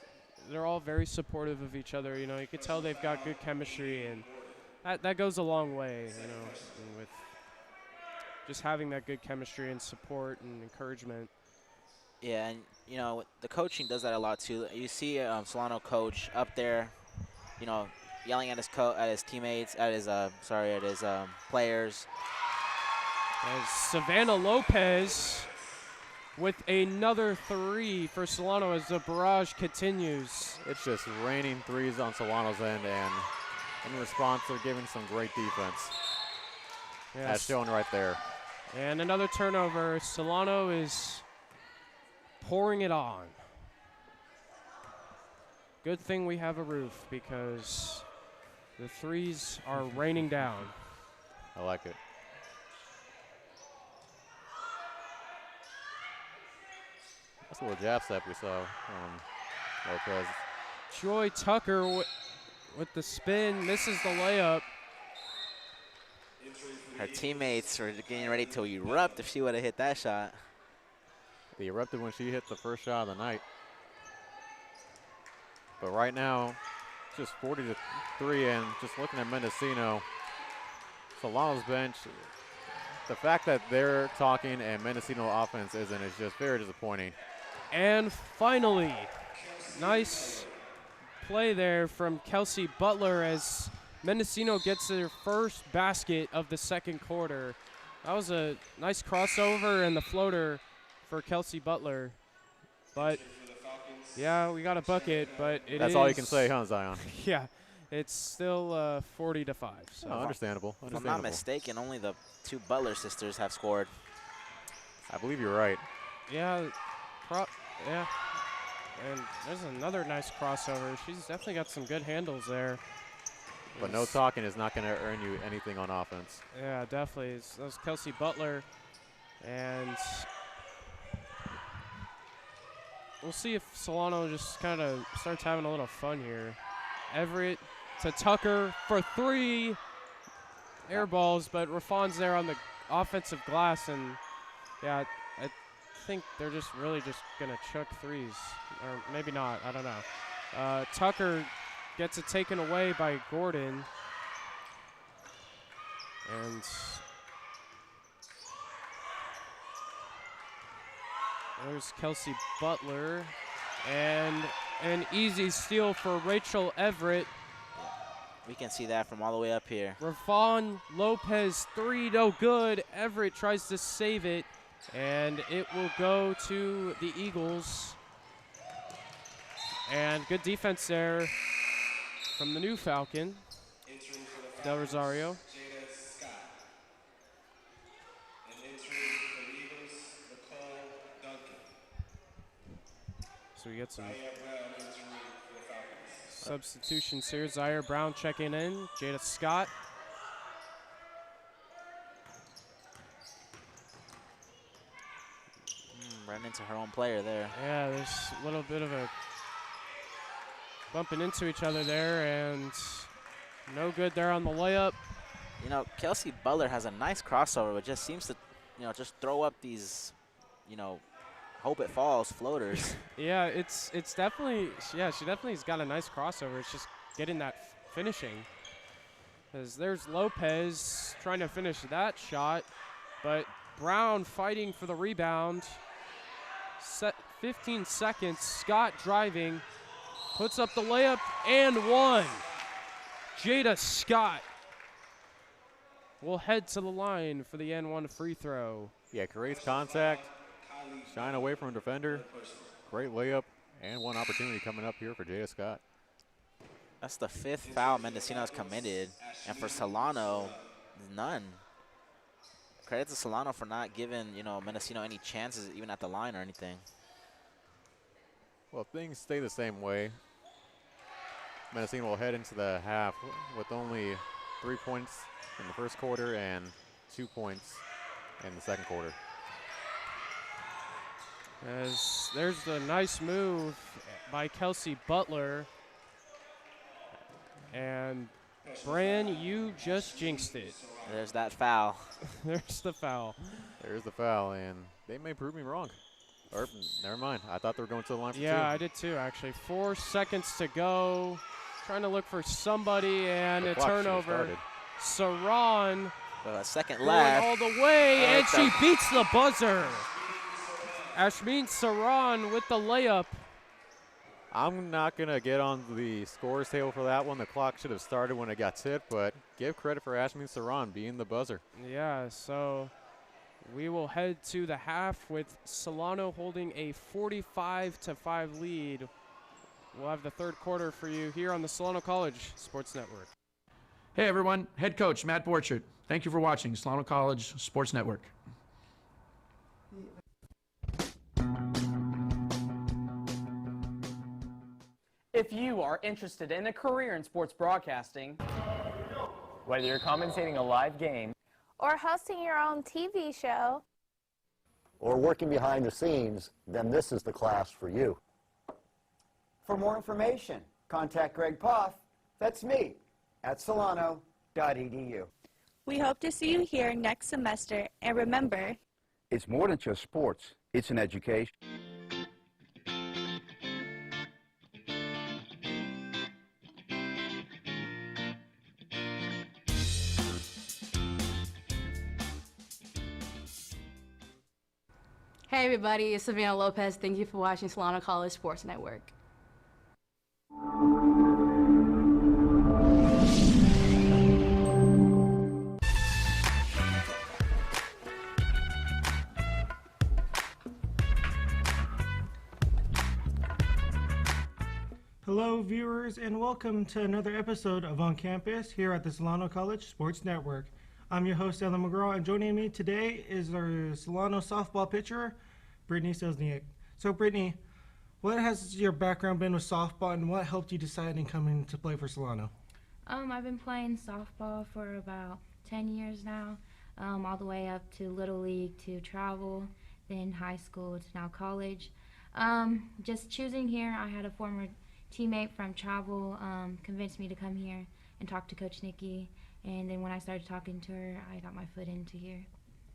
they're all very supportive of each other. You know, you could tell they've got good chemistry, and that goes a long way, you know, and with just having that good chemistry and support and encouragement. Yeah, and, you know, the coaching does that a lot, too. You see Solano coach up there, you know, yelling at his teammates, at his players. As Savannah Lopez with another 3 for Solano as the barrage continues. It's just raining threes on Solano's end, and in response, they're giving some great defense. Yes. As shown right there. And another turnover. Solano is pouring it on. Good thing we have a roof because the threes are raining down. I like it. That's a little jab step we saw from Lopez. Joy Tucker with the spin, misses the layup. Her teammates were getting ready to erupt if she would have hit that shot. They erupted when she hit the first shot of the night. But right now, just 40-3, and just looking at Mendocino, Solano's bench, the fact that they're talking and Mendocino offense isn't is just very disappointing. And finally, nice play there from Kelsey Butler as Mendocino gets their first basket of the second quarter. That was a nice crossover and the floater for Kelsey Butler. But, yeah, we got a bucket, but That's all you can say, huh, Zion? Yeah, it's still 40-5. So Understandable. If I'm not mistaken, only the 2 Butler sisters have scored. I believe you're right. Yeah, yeah. And there's another nice crossover. She's definitely got some good handles there. But no talking is not going to earn you anything on offense. Yeah, definitely. That was Kelsey Butler. And we'll see if Solano just kind of starts having a little fun here. Everett to Tucker for 3. Air balls, but Rafon's there on the offensive glass. And, yeah, I think they're just really just going to chuck threes. Or maybe not. I don't know. Tucker gets it taken away by Gordon. And there's Kelsey Butler. And an easy steal for Rachel Everett. We can see that from all the way up here. Rafon Lopez, 3, no good. Everett tries to save it, and it will go to the Eagles. And good defense there from the new Falcon, Del Rosario. So we get some substitutions here. Zaire Brown checking in. Jada Scott. Ran into her own player there. Yeah, there's a little bit of a bumping into each other there, and no good there on the layup. You know, Kelsey Butler has a nice crossover, but just seems to, just throw up these, hope it falls floaters. Yeah, it's definitely, yeah, she definitely has got a nice crossover. It's just getting that finishing. As there's Lopez trying to finish that shot, but Brown fighting for the rebound. 15 seconds, Scott driving, puts up the layup and one. Jada Scott will head to the line for the N1 free throw. Yeah, creates contact, shine away from a defender, great layup, and one opportunity coming up here for Jada Scott. That's the 5th foul Mendocino has committed, and for Solano, none. Credit to Solano for not giving, Mendocino any chances even at the line or anything. Well, if things stay the same way, Mendocino will head into the half with only 3 points in the first quarter and 2 points in the second quarter. As there's the nice move by Kelsey Butler. And Bran, you just jinxed it. There's that foul. There's the foul. There's the foul, and they may prove me wrong. Or, never mind. I thought they were going to the line for two. Yeah, I did too, actually. 4 seconds to go. Trying to look for somebody, and a turnover. Saran A second going left. all the way, and she beats the buzzer. Ashmin Saran with the layup. I'm not going to get on the scores table for that one. The clock should have started when it got tipped, but give credit for Ashmin Saran being the buzzer. Yeah, so we will head to the half with Solano holding a 45-5 lead. We'll have the third quarter for you here on the Solano College Sports Network. Hey everyone, head coach Matt Borchert. Thank you for watching Solano College Sports Network. If you are interested in a career in sports broadcasting, whether you're commentating a live game or hosting your own TV show, or working behind the scenes, then this is the class for you. For more information, contact Greg Poff, that's me, at solano.edu. we hope to see you here next semester, and remember, it's more than just sports, it's an education. Hey everybody, it's Savannah Lopez. Thank you for watching Solano College Sports Network. Hello viewers and welcome to another episode of On Campus here at the Solano College Sports Network. I'm your host, Ellen McGraw, and joining me today is our Solano softball pitcher, Brittany Selzniak. So, Brittany, what has your background been with softball, and what helped you decide in coming to play for Solano? I've been playing softball for about 10 years now, all the way up to Little League, to travel, then high school, to now college. Just choosing here, I had a former teammate from travel convinced me to come here and talk to Coach Nikki. And then when I started talking to her, I got my foot into here.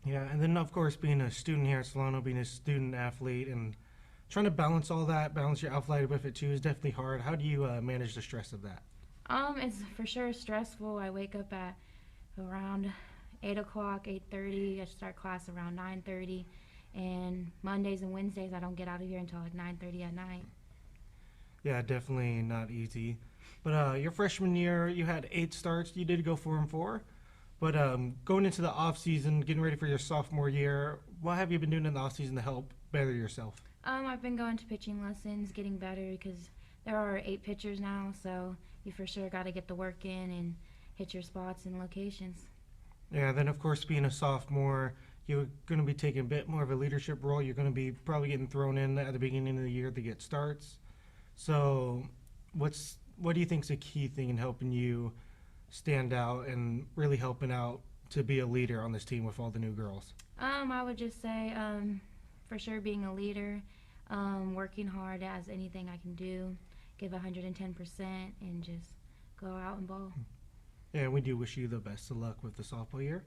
Yeah, and then of course being a student here at Solano, being a student athlete, and trying to balance all that, balance your athletic with it too, is definitely hard. How do you manage the stress of that? It's for sure stressful. I wake up at around 8 o'clock, 8:30. I start class around 9:30. And Mondays and Wednesdays, I don't get out of here until like 9:30 at night. Yeah, definitely not easy. But your freshman year, you had 8 starts. You did go 4-4. But going into the off season, getting ready for your sophomore year, what have you been doing in the off season to help better yourself? I've been going to pitching lessons, getting better, because there are 8 pitchers now, so you for sure got to get the work in and hit your spots and locations. Yeah, then of course being a sophomore, you're going to be taking a bit more of a leadership role. You're going to be probably getting thrown in at the beginning of the year to get starts. So what do you think is a key thing in helping you stand out and really helping out to be a leader on this team with all the new girls? I would just say, for sure being a leader, working hard as anything I can do, give 110% and just go out and ball. Yeah, we do wish you the best of luck with the softball year.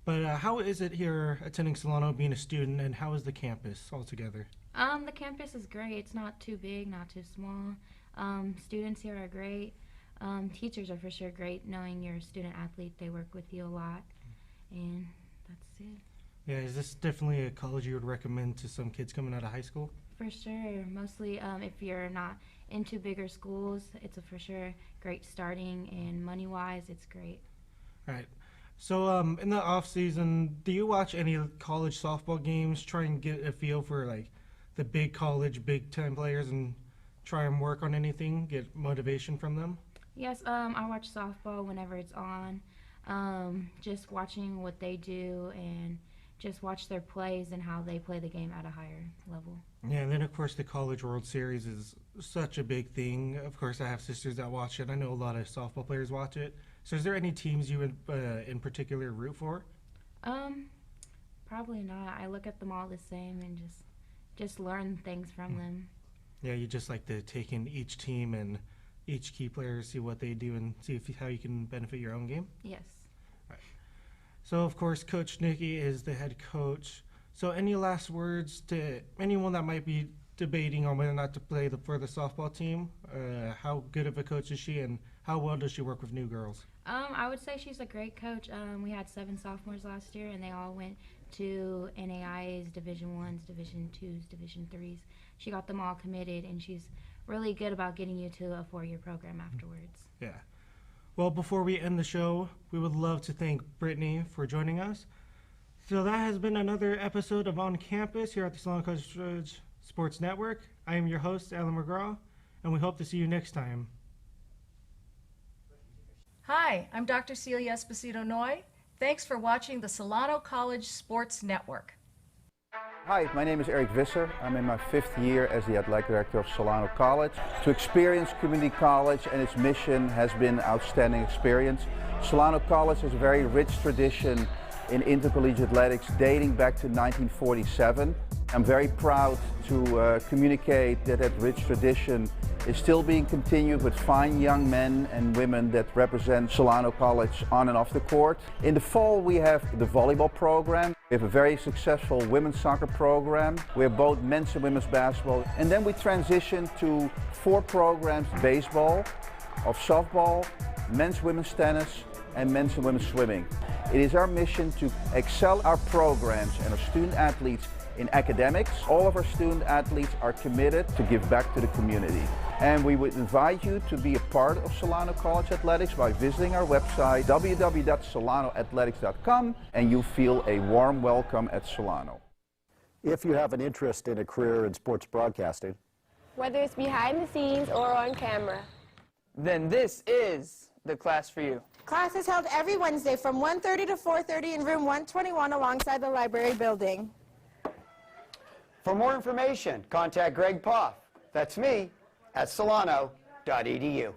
But how is it here attending Solano, being a student, and how is the campus altogether? The campus is great. It's not too big, not too small. Students here are great. Teachers are for sure great. Knowing you're a student athlete, they work with you a lot, and that's it. Yeah, is this definitely a college you would recommend to some kids coming out of high school? For sure. Mostly if you're not into bigger schools, it's a for sure great starting, and money-wise, it's great. All right. So in the off season, do you watch any college softball games, try and get a feel for like the big college, big time players, and try and work on anything, get motivation from them? Yes, I watch softball whenever it's on. Just watching what they do and just watch their plays and how they play the game at a higher level. Yeah, and then of course the College World Series is such a big thing. Of course, I have sisters that watch it. I know a lot of softball players watch it. So is there any teams you would in particular root for? Probably not. I look at them all the same and just learn things from them. Yeah, you just like to take in each team and each key player, see what they do, and see how you can benefit your own game? Yes. Right. So, of course, Coach Nikki is the head coach. So any last words to anyone that might be debating on whether or not to play for the softball team? How good of a coach is she, and how well does she work with new girls? I would say she's a great coach. We had 7 sophomores last year, and they all went to NAIA's Division 1s, Division 2s, Division 3s. She got them all committed, and she's really good about getting you to a 4-year program afterwards. Yeah. Well, before we end the show, we would love to thank Brittany for joining us. So that has been another episode of On Campus here at the Solano College Sports Network. I am your host, Alan McGraw, and we hope to see you next time. Hi, I'm Dr. Celia Esposito Noy. Thanks for watching the Solano College Sports Network. Hi, my name is Eric Visser. I'm in my 5th year as the athletic director of Solano College. To experience community college and its mission has been an outstanding experience. Solano College has a very rich tradition in intercollegiate athletics dating back to 1947. I'm very proud to communicate that that rich tradition is still being continued with fine young men and women that represent Solano College on and off the court. In the fall we have the volleyball program. We have a very successful women's soccer program. We have both men's and women's basketball. And then we transition to 4 programs: baseball, of softball, men's women's tennis, and men's and women's swimming. It is our mission to excel our programs and our student athletes in academics. All of our student athletes are committed to give back to the community. And we would invite you to be a part of Solano College Athletics by visiting our website, www.solanoathletics.com, and you feel a warm welcome at Solano. If you have an interest in a career in sports broadcasting, whether it's behind the scenes or on camera, then this is the class for you. Class is held every Wednesday from 1:30 to 4:30 in room 121 alongside the library building. For more information, contact Greg Poff, that's me, at solano.edu.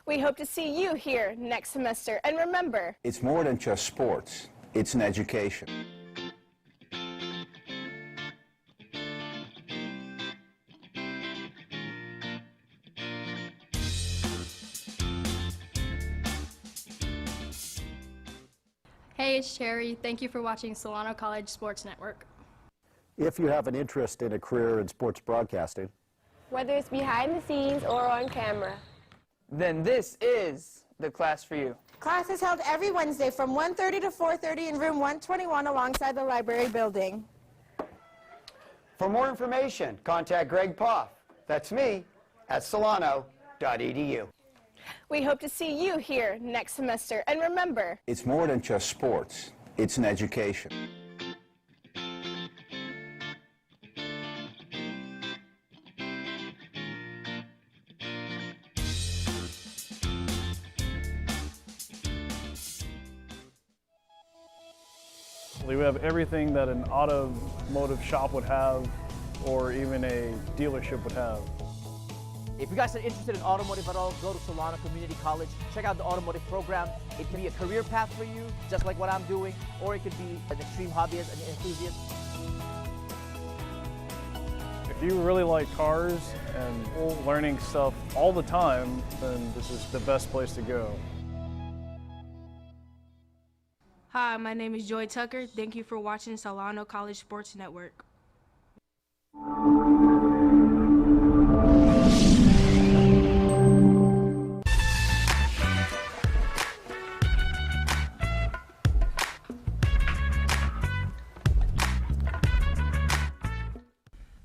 We hope to see you here next semester. And remember, It's more than just sports, it's an education. Hey, it's Cherry. Thank you for watching Solano College Sports Network. if you have an interest in a career in sports broadcasting, whether it's behind the scenes or on camera, then this is the class for you. Class is held every Wednesday from 1:30 to 4:30 in room 121 alongside the library building. For more information, contact Greg Poff, that's me, at solano.edu. We hope to see you here next semester. And remember, It's more than just sports, it's an education. We have everything that an automotive shop would have or even a dealership would have. If you guys are interested in automotive at all, go to Solano Community College. Check out the automotive program. It can be a career path for you, just like what I'm doing, or it could be an extreme hobbyist, an enthusiast. If you really like cars and learning stuff all the time, then this is the best place to go. Hi, my name is Joy Tucker. Thank you for watching Solano College Sports Network.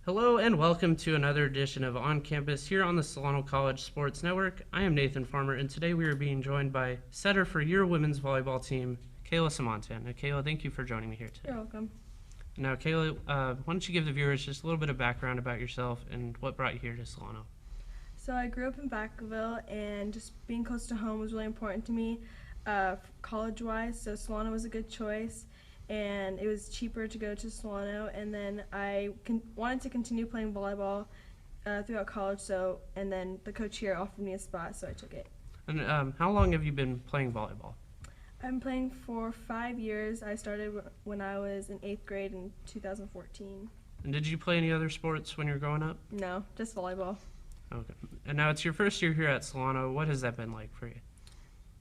Hello and welcome to another edition of On Campus here on the Solano College Sports Network. I am Nathan Farmer, and today we are being joined by setter for your women's volleyball team, Kayla Samontan. Now, Kayla, thank you for joining me here today. You're welcome. Now, Kayla, why don't you give the viewers just a little bit of background about yourself and what brought you here to Solano? So I grew up in Vacaville, and just being close to home was really important to me college-wise, so Solano was a good choice. And it was cheaper to go to Solano, and then I wanted to continue playing volleyball throughout college, and then the coach here offered me a spot, so I took it. And how long have you been playing volleyball? I've been playing for 5 years. I started when I was in 8th grade in 2014. And did you play any other sports when you were growing up? No, just volleyball. Okay. And now it's your first year here at Solano. What has that been like for you?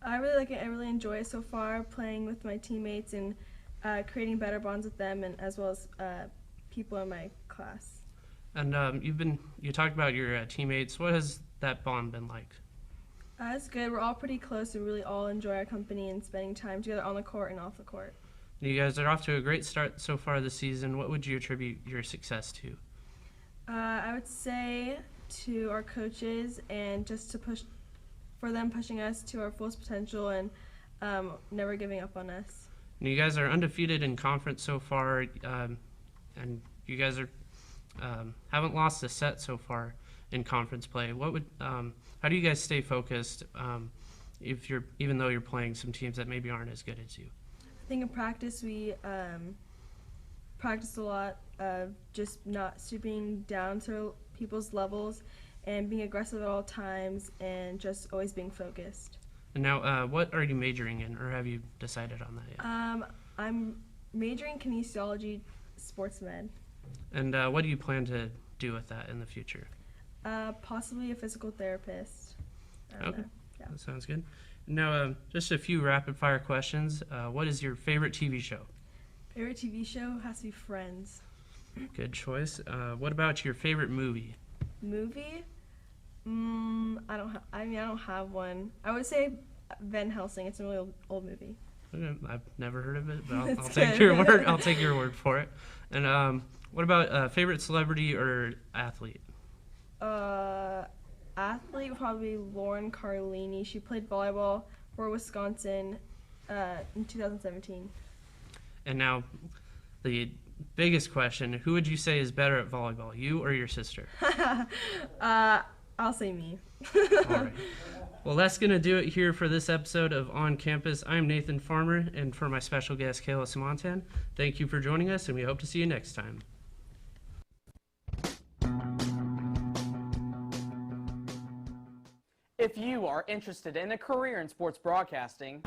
I really like it. I really enjoy it so far, playing with my teammates and creating better bonds with them, and as well as people in my class. And you talked about your teammates. What has that bond been like? It's good. We're all pretty close and really all enjoy our company and spending time together on the court and off the court. You guys are off to a great start so far this season. What would you attribute your success to? I would say to our coaches, and just to for them pushing us to our fullest potential and never giving up on us. And you guys are undefeated in conference so far, and you guys are haven't lost a set so far in conference play. How do you guys stay focused even though you're playing some teams that maybe aren't as good as you? I think in practice we practice a lot of just not stooping down to people's levels and being aggressive at all times and just always being focused. And now, what are you majoring in, or have you decided on that yet? I'm majoring in kinesiology, sports med. And what do you plan to do with that in the future? Possibly a physical therapist. Okay, yeah. That sounds good. Now, just a few rapid-fire questions. What is your favorite TV show? Favorite TV show has to be Friends. Good choice. What about your favorite movie? Movie? I don't have one. I would say Van Helsing. It's a really old movie. Okay, I've never heard of it, but I'll take your word. I'll take your word for it. And what about favorite celebrity or athlete? Athlete would probably be Lauren Carlini. She played volleyball for Wisconsin in 2017. And now, the biggest question: who would you say is better at volleyball, you or your sister? I'll say me. All right. Well, that's going to do it here for this episode of On Campus. I'm Nathan Farmer, and for my special guest, Kayla Samontan, thank you for joining us, and we hope to see you next time. If you are interested in a career in sports broadcasting,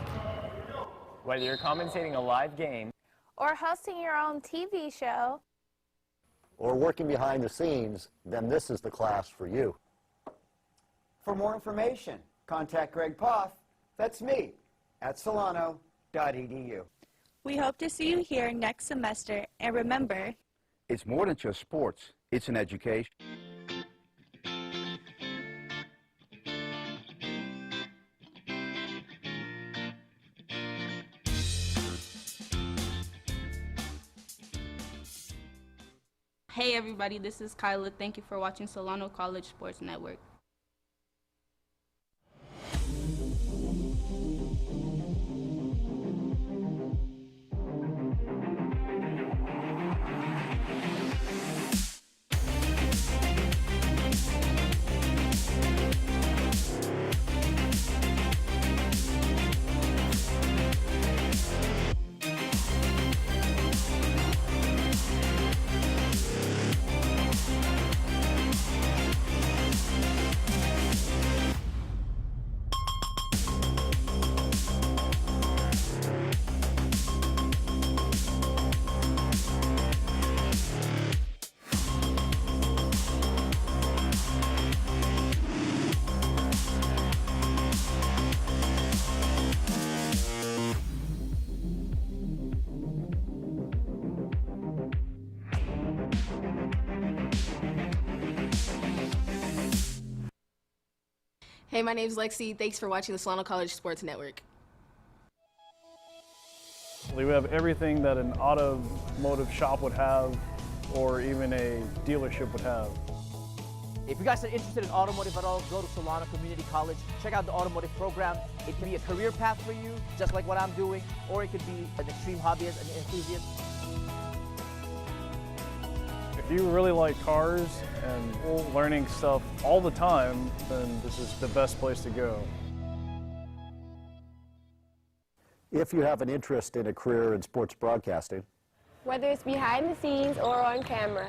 whether you're commentating a live game, or hosting your own TV show, or working behind the scenes, then this is the class for you. For more information, contact Greg Poff, that's me, at solano.edu. We hope to see you here next semester, and remember, It's more than just sports, it's an education. Hey everybody, this is Kyla. Thank you for watching Solano College Sports Network. Hey, my name's Lexi. Thanks for watching the Solano College Sports Network. We have everything that an automotive shop would have or even a dealership would have. If you guys are interested in automotive at all, go to Solano Community College. Check out the automotive program. It can be a career path for you, just like what I'm doing, or it could be an extreme hobbyist, an enthusiast. If you really like cars and learning stuff all the time, then this is the best place to go. If you have an interest in a career in sports broadcasting, whether it's behind the scenes or on camera,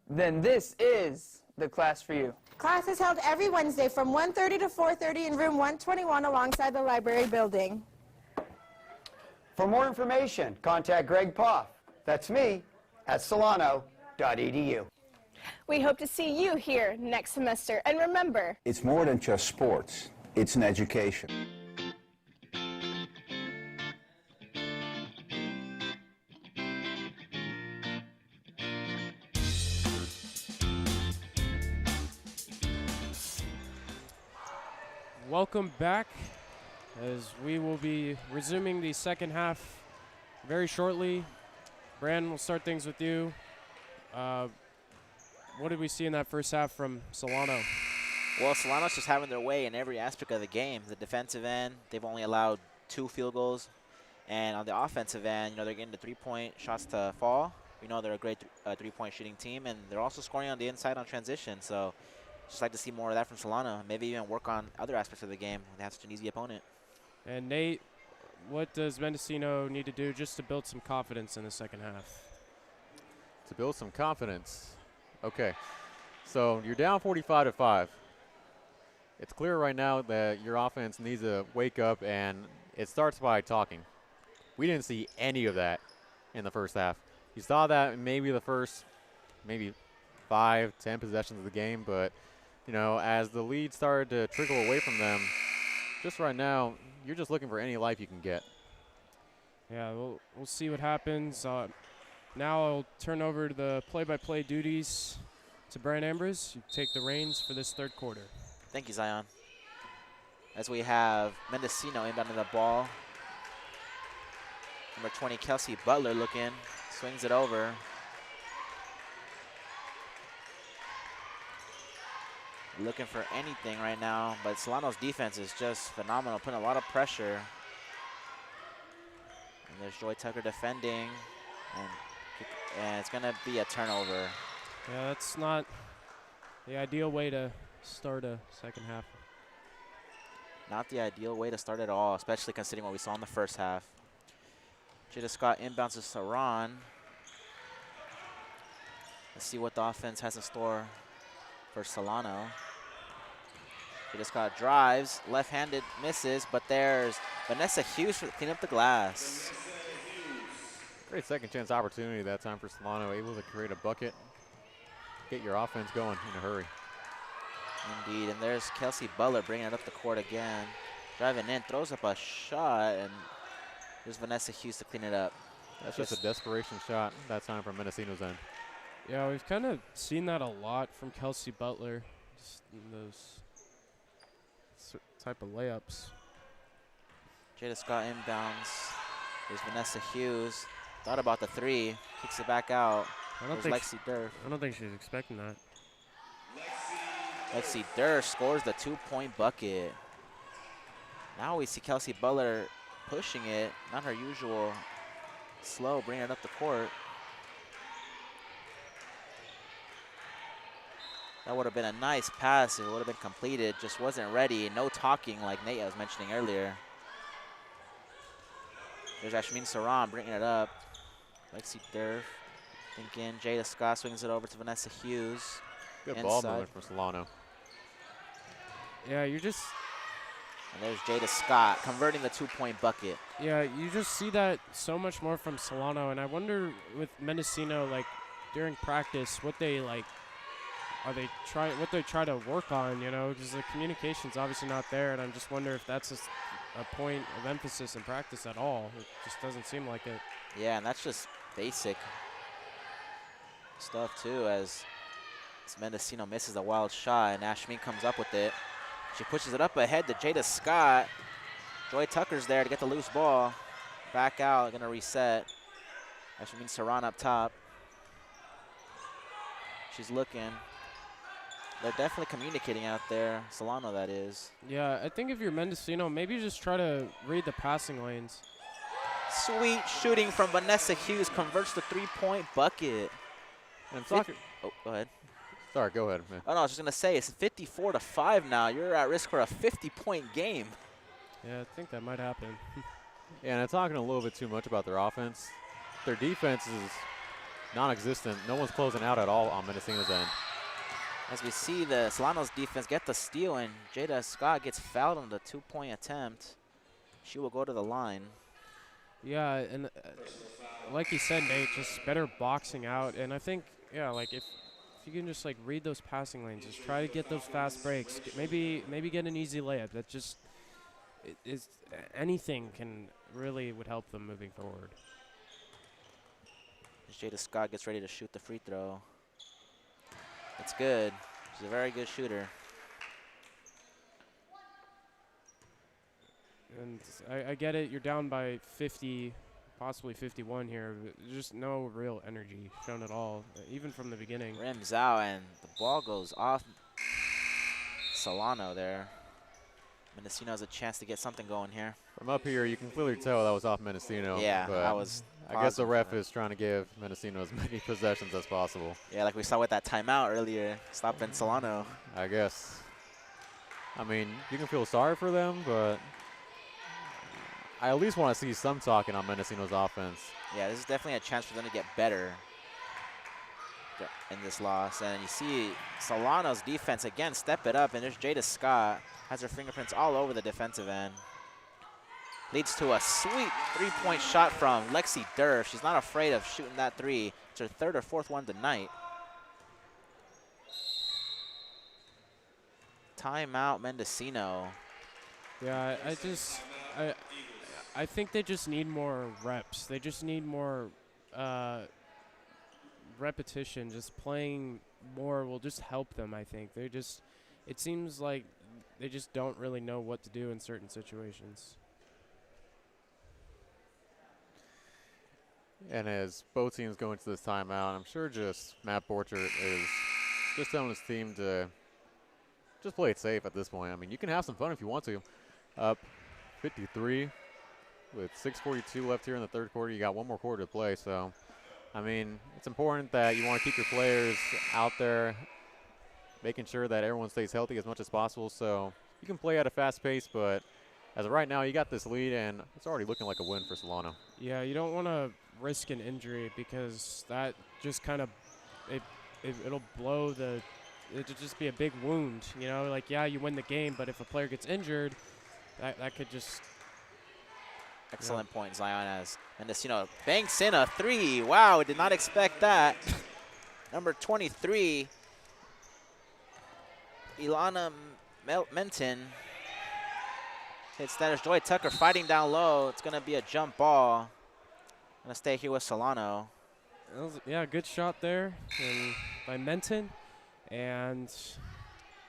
then this is the class for you. Class is held every Wednesday from 1:30 to 4:30 in room 121 alongside the library building. For more information, contact Greg Poff. That's me at solano.edu. We hope to see you here next semester. And remember, It's more than just sports. It's an education. Welcome back, as we will be resuming the second half very shortly. Brandon, we'll start things with you. What did we see in that first half from Solano? Well, Solano's just having their way in every aspect of the game. The defensive end, they've only allowed 2 field goals. And on the offensive end, they're getting the three-point shots to fall. We know they're a great three-point shooting team, and they're also scoring on the inside on transition. So just like to see more of that from Solano. Maybe even work on other aspects of the game when they have such an easy opponent. And Nate, what does Mendocino need to do just to build some confidence in the second half? To build some confidence. Okay, so you're down 45-5. It's clear right now that your offense needs to wake up, and it starts by talking. We didn't see any of that in the first half. You saw that in maybe the first 5-10 possessions of the game, but as the lead started to trickle away from them, just right now, you're just looking for any life you can get. Yeah, we'll see what happens. Now I'll turn over to the play-by-play duties to Brian Ambrose. You take the reins for this third quarter. Thank you, Zion. As we have Mendocino inbounding the ball. Number 20, Kelsey Butler looking, swings it over. Looking for anything right now, but Solano's defense is just phenomenal, putting a lot of pressure. And there's Joy Tucker defending, and it's going to be a turnover. Yeah, that's not the ideal way to start a second half. Not the ideal way to start at all, especially considering what we saw in the first half. Jada Scott inbounds to Saran. Let's see what the offense has in store for Solano. Jada Scott drives, left-handed, misses, but there's Vanessa Hughes to clean up the glass. Great second chance opportunity that time for Solano, able to create a bucket, get your offense going in a hurry. Indeed, and there's Kelsey Butler bringing it up the court again. Driving in, throws up a shot, and there's Vanessa Hughes to clean it up. That's just a desperation shot that time from Mendocino's end. Yeah, we've kind of seen that a lot from Kelsey Butler, just in those type of layups. Jada Scott inbounds. There's Vanessa Hughes. Thought about the three, kicks it back out. There's Lexi Durf. I don't think she's expecting that. Lexi Durf scores the 2-point bucket. Now we see Kelsey Butler pushing it, not her usual slow, bringing it up the court. That would have been a nice pass if it would have been completed. Just wasn't ready. No talking like Nate was mentioning earlier. There's Ashmin Saran bringing it up. Lexi Durf thinking. Jada Scott swings it over to Vanessa Hughes. Good ball movement from Solano. Yeah, you just... And there's Jada Scott converting the 2-point bucket. Yeah, you just see that so much more from Solano, and I wonder with Mendocino, like, during practice, what they, like, what they try to work on, because the communication's obviously not there, and I just wonder if that's a point of emphasis in practice at all. It just doesn't seem like it. Yeah, and that's just basic stuff, too, as Mendocino misses a wild shot, and Ashmin comes up with it. She pushes it up ahead to Jada Scott. Joy Tucker's there to get the loose ball. Back out, gonna reset. That means Saran up top. She's looking. They're definitely communicating out there. Solano, that is. Yeah, I think if you're Mendocino, maybe just try to read the passing lanes. Sweet shooting from Vanessa Hughes converts the three-point bucket. And oh, go ahead. Sorry, go ahead, man. Oh, no, I was just going to say, it's 54-5 now. You're at risk for a 50-point game. Yeah, I think that might happen. Yeah, and I'm talking a little bit too much about their offense. Their defense is non-existent. No one's closing out at all on Mendocino's end. As we see the Solano's defense get the steal, and Jada Scott gets fouled on the two-point attempt. She will go to the line. Yeah, and like you said, Nate, just better boxing out. And I think, yeah, like if you can just like read those passing lanes, just try to get those fast breaks. Maybe get an easy layup. That just is anything would help them moving forward. As Jada Scott gets ready to shoot the free throw. It's good. She's a very good shooter. And I get it. You're down by 50, possibly 51 here. But just no real energy shown at all, even from the beginning. Rims out, and the ball goes off Solano there. Mendocino has a chance to get something going here. From up here, you can clearly tell that was off Mendocino. Yeah, but I was. I guess the ref is trying to give Mendocino as many possessions as possible. Yeah, like we saw with that timeout earlier, stopping Solano. I guess. I mean, you can feel sorry for them, but I at least want to see some talking on Mendocino's offense. Yeah, this is definitely a chance for them to get better in this loss. And you see Solano's defense again step it up, and there's Jada Scott. Has her fingerprints all over the defensive end. Leads to a sweet three-point shot from Lexi Durf. She's not afraid of shooting that three. It's her third or fourth one tonight. Timeout, Mendocino. Yeah, I think they just need more reps. They just need more repetition. Just playing more will just help them, I think. It seems like they just don't really know what to do in certain situations. And as both teams go into this timeout, I'm sure just Matt Borchert is just telling his team to just play it safe at this point. I mean, you can have some fun if you want to. Up 53 with 6:42 left here in the third quarter. You got one more quarter to play. So, I mean, it's important that you want to keep your players out there, making sure that everyone stays healthy as much as possible. So you can play at a fast pace, but as of right now, you got this lead, and it's already looking like a win for Solano. Yeah, you don't want to risk an injury because that just kind of it'll blow it'll just be a big wound, you know, like, yeah, you win the game, but if a player gets injured, that could just excellent point, Zion, as Mendocino banks in a three. Wow, did not expect that. Number 23, Ilana Menton hits that. There's Joy Tucker fighting down low. It's going to be a jump ball. Going to stay here with Solano. Yeah, good shot there by Menton. And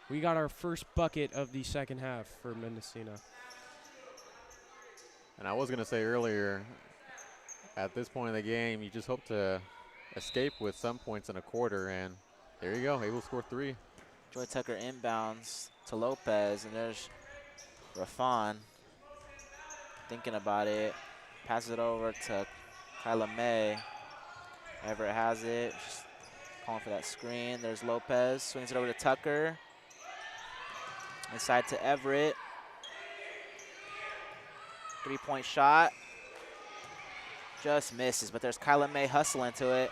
we got our first bucket of the second half for Mendocino. And I was going to say earlier, at this point in the game, you just hope to escape with some points in a quarter. And there you go, able to score three. Joy Tucker inbounds to Lopez, and there's Rafan thinking about it. Passes it over to Kyla May. Everett has it. Just calling for that screen. There's Lopez. Swings it over to Tucker. Inside to Everett. Three-point shot. Just misses, but there's Kyla May hustling to it.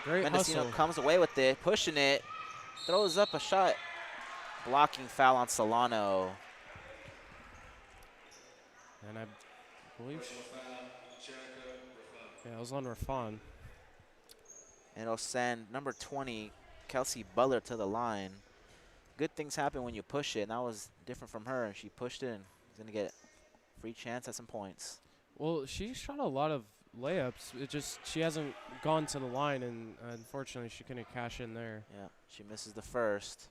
Great Mendocino hustle. comes away with it, pushing it. Throws up a shot. Blocking foul on Solano. And I believe, yeah, it was on Rafan. And it'll send number 20, Kelsey Butler, to the line. Good things happen when you push it, and that was different from her. She pushed it, and she's going to get a free chance at some points. Well, she shot a lot of layups. It just, she hasn't gone to the line, and unfortunately she couldn't cash in there. Yeah, she misses the first.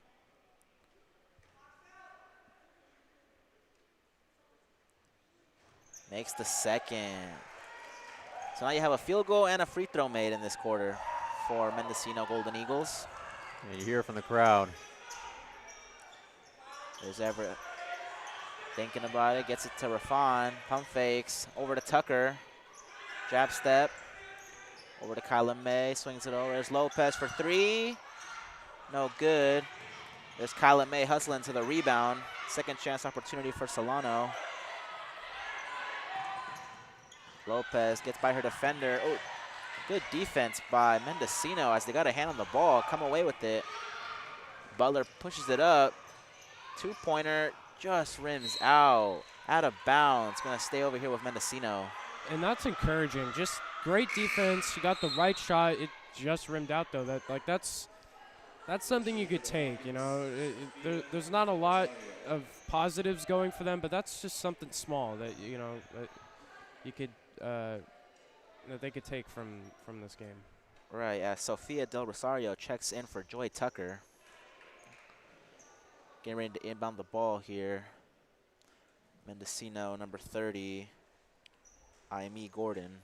Makes the second. So now you have a field goal and a free throw made in this quarter for Mendocino Golden Eagles. And you hear from the crowd. There's Everett thinking about it. Gets it to Rafon. Pump fakes. Over to Tucker. Jab step. Over to Kyla May. Swings it over. There's Lopez for three. No good. There's Kyla May hustling to the rebound. Second chance opportunity for Solano. Lopez gets by her defender. Oh, good defense by Mendocino as they got a hand on the ball. Come away with it. Butler pushes it up. Two-pointer just rims out. Out of bounds. Going to stay over here with Mendocino. And that's encouraging. Just great defense. You got the right shot. It just rimmed out, though. That's something you could take, you know. There's not a lot of positives going for them, but that's just something small that, you know, that you could that they could take from this game. Right, Sofia Del Rosario checks in for Joy Tucker. Getting ready to inbound the ball here. Mendocino, number 30, Aimee Gordon.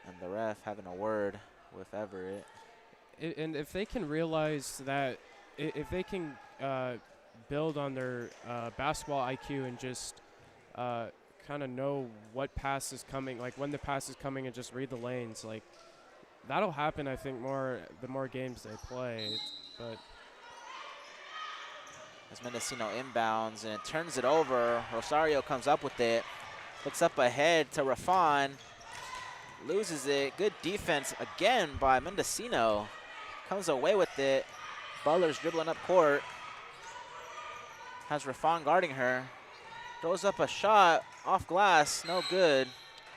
And the ref having a word with Everett. And if they can realize that, if they can build on their basketball IQ and just kind of know what pass is coming, like when the pass is coming, and just read the lanes, like that'll happen, I think, the more games they play. But as Mendocino inbounds and turns it over, Rosario comes up with it, looks up ahead to Rafon, loses it. Good defense again by Mendocino. Comes away with it. Butler's dribbling up court. Has Rafon guarding her. Throws up a shot off glass, no good.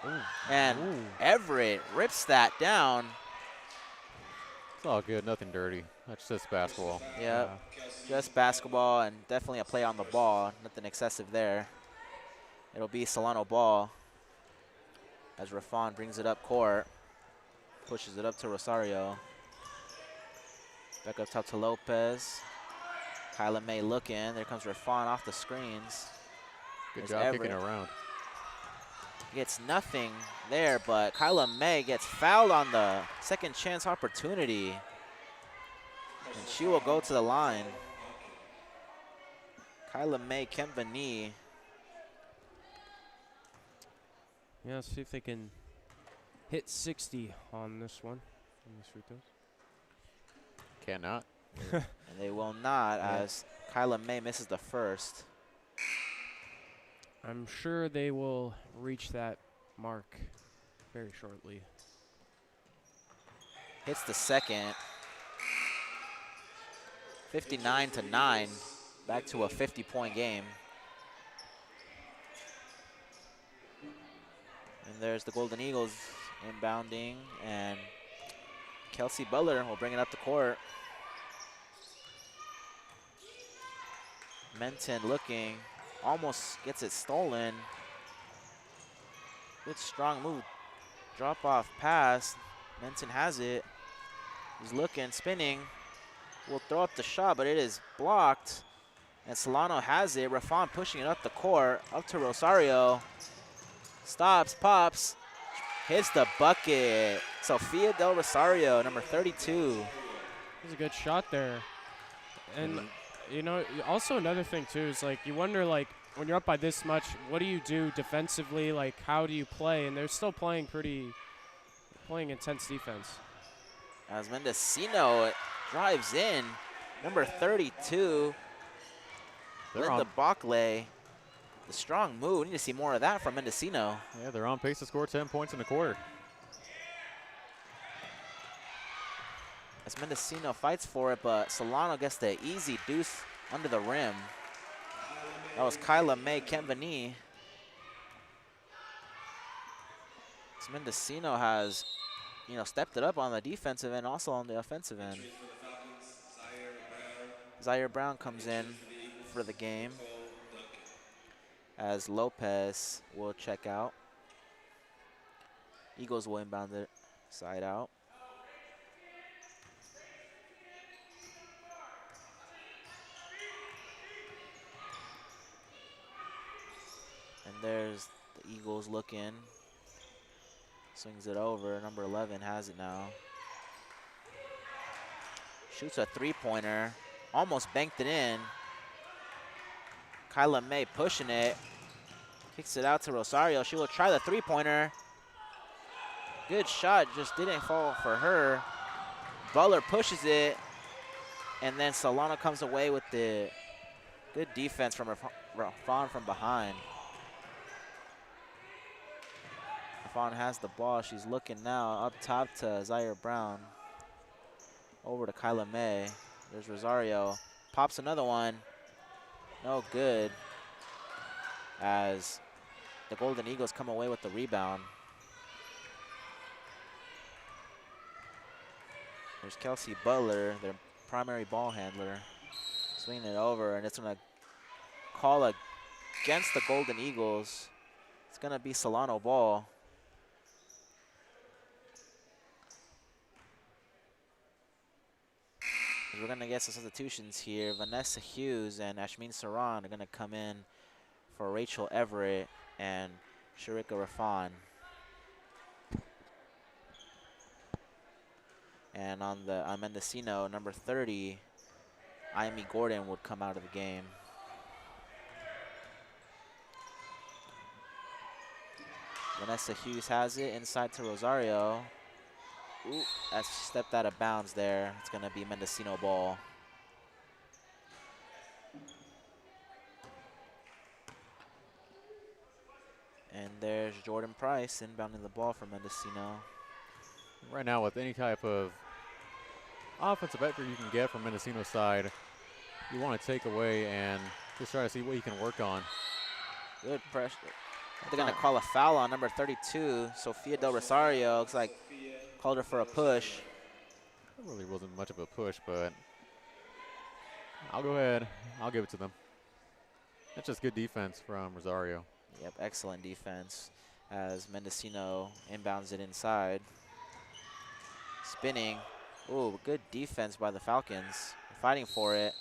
Ooh. And Everett rips that down. It's all good, nothing dirty. That's just basketball. Yep, just basketball and definitely a play on the ball. Nothing excessive there. It'll be Solano ball as Rafon brings it up court. Pushes it up to Rosario. Back up top to Lopez. Kyla May looking. There comes Rafon off the screens. Good job kicking around. Gets nothing there, but Kyla May gets fouled on the second chance opportunity. And she will go to the line. Kyla May Kemvani. yeah, see if they can hit 60 on this one. On these free throws. Cannot. And they will not, as Kyla May misses the first. I'm sure they will reach that mark very shortly. Hits the second. 59-9. Back to a 50-point game. And there's the Golden Eagles inbounding, and Kelsey Butler will bring it up the court. Menton looking, almost gets it stolen. Good strong move, drop off pass. Menton has it. He's looking, spinning. Will throw up the shot, but it is blocked. And Solano has it. Rafon pushing it up the court, up to Rosario. Stops, pops, hits the bucket. Sofia Del Rosario, number 32. It was a good shot there. And you know, also another thing too is like you wonder, like when you're up by this much, what do you do defensively? Like how do you play? And they're still playing intense defense. As Mendocino drives in, number 32, Linda Bockley. The strong move. We need to see more of that from Mendocino. Yeah, they're on pace to score 10 points in the quarter. As Mendocino fights for it, but Solano gets the easy deuce under the rim. That was Kyla May Kemvani. As Mendocino has, you know, stepped it up on the defensive end, also on the offensive end. Zaire Brown comes in for the game, as Lopez will check out. Eagles will inbound it side out. There's the Eagles looking. Swings it over. Number 11 has it now. Shoots a three-pointer. Almost banked it in. Kyla May pushing it. Kicks it out to Rosario. She will try the three-pointer. Good shot, just didn't fall for her. Butler pushes it. And then Solano comes away with the good defense from Rafan from behind. Rafan has the ball. She's looking now up top to Zaire Brown. Over to Kyla May. There's Rosario. Pops another one. No good. As the Golden Eagles come away with the rebound. There's Kelsey Butler, their primary ball handler. Swinging it over, and it's going to call against the Golden Eagles. It's going to be Solano ball. We're going to get some substitutions here. Vanessa Hughes and Ashmin Saran are going to come in for Rachel Everett and Sharika Rafan. And on Mendocino, number 30, Amy Gordon would come out of the game. Vanessa Hughes has it inside to Rosario. Ooh, that's stepped out of bounds there. It's going to be Mendocino ball. And there's Jordan Price inbounding the ball for Mendocino. Right now, with any type of offensive effort you can get from Mendocino's side, you want to take away and just try to see what you can work on. Good pressure. They're going to call a foul on number 32, Sofia Del Rosario. Looks like called her for a push. It really wasn't much of a push, but I'll go ahead. I'll give it to them. That's just good defense from Rosario. Yep, excellent defense as Mendocino inbounds it inside. Spinning. Ooh, good defense by the Falcons. Fighting for it.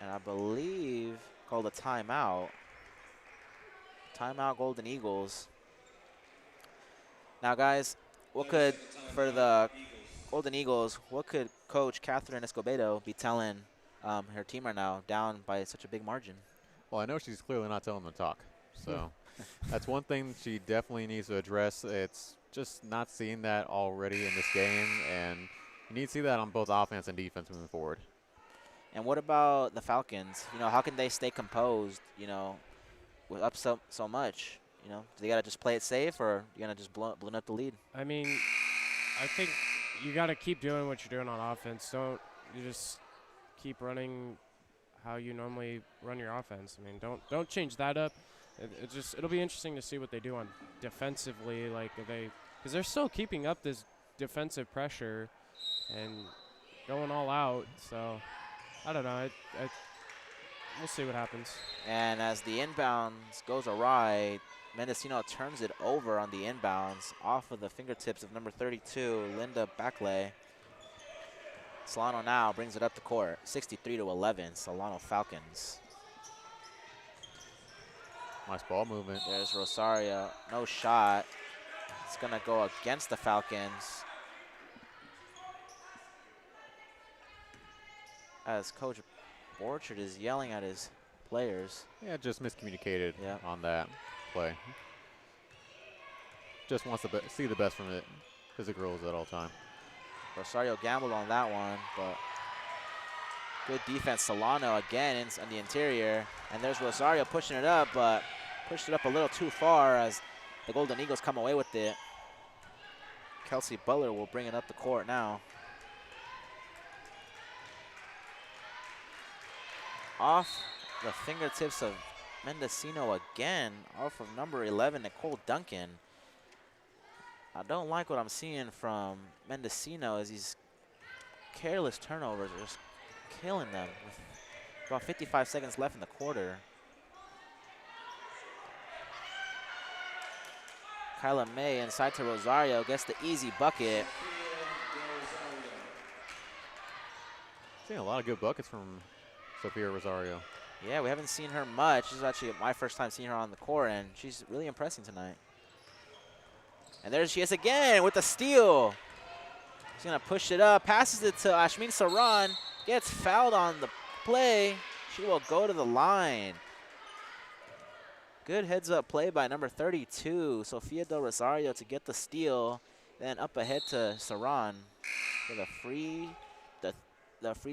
And I believe called a timeout. Timeout Golden Eagles. Now, guys, what could, for the Golden Eagles, what could Coach Catherine Escobedo be telling her team right now, down by such a big margin? Well, I know she's clearly not telling them to talk. So that's one thing she definitely needs to address. It's just not seeing that already in this game, and you need to see that on both offense and defense moving forward. And what about the Falcons? You know, how can they stay composed, you know, with up so much? You know, do they got to just play it safe, or you going to just blow up the lead? I mean, I think you got to keep doing what you're doing on offense. You just keep running how you normally run your offense. I mean, don't change that up. It'll be interesting to see what they do on defensively, like because they're still keeping up this defensive pressure and going all out. So I don't know. We'll see what happens. And as the inbounds goes awry, Mendocino turns it over on the inbounds off of the fingertips of number 32, Linda Backley. Solano now brings it up the court, 63-11, Solano Falcons. Nice ball movement. There's Rosario, no shot. It's gonna go against the Falcons. As Coach Borchard is yelling at his players. Yeah, just miscommunicated on that play. Just wants to see the best from it, his girls at all time. Rosario gambled on that one, but good defense. Solano again on the interior. And there's Rosario pushing it up, but pushed it up a little too far as the Golden Eagles come away with it. Kelsey Butler will bring it up the court now. Off the fingertips of Mendocino again, off of number 11, Nicole Duncan. I don't like what I'm seeing from Mendocino as these careless turnovers are just killing them with about 55 seconds left in the quarter. Kyla May inside to Rosario, gets the easy bucket. Seeing a lot of good buckets from Sophia Rosario. Yeah, we haven't seen her much. This is actually my first time seeing her on the court, and she's really impressing tonight. And there she is again with the steal. She's going to push it up, passes it to Ashmin Saran, gets fouled on the play. She will go to the line. Good heads-up play by number 32, Sofia Del Rosario, to get the steal. Then up ahead to Saran for the free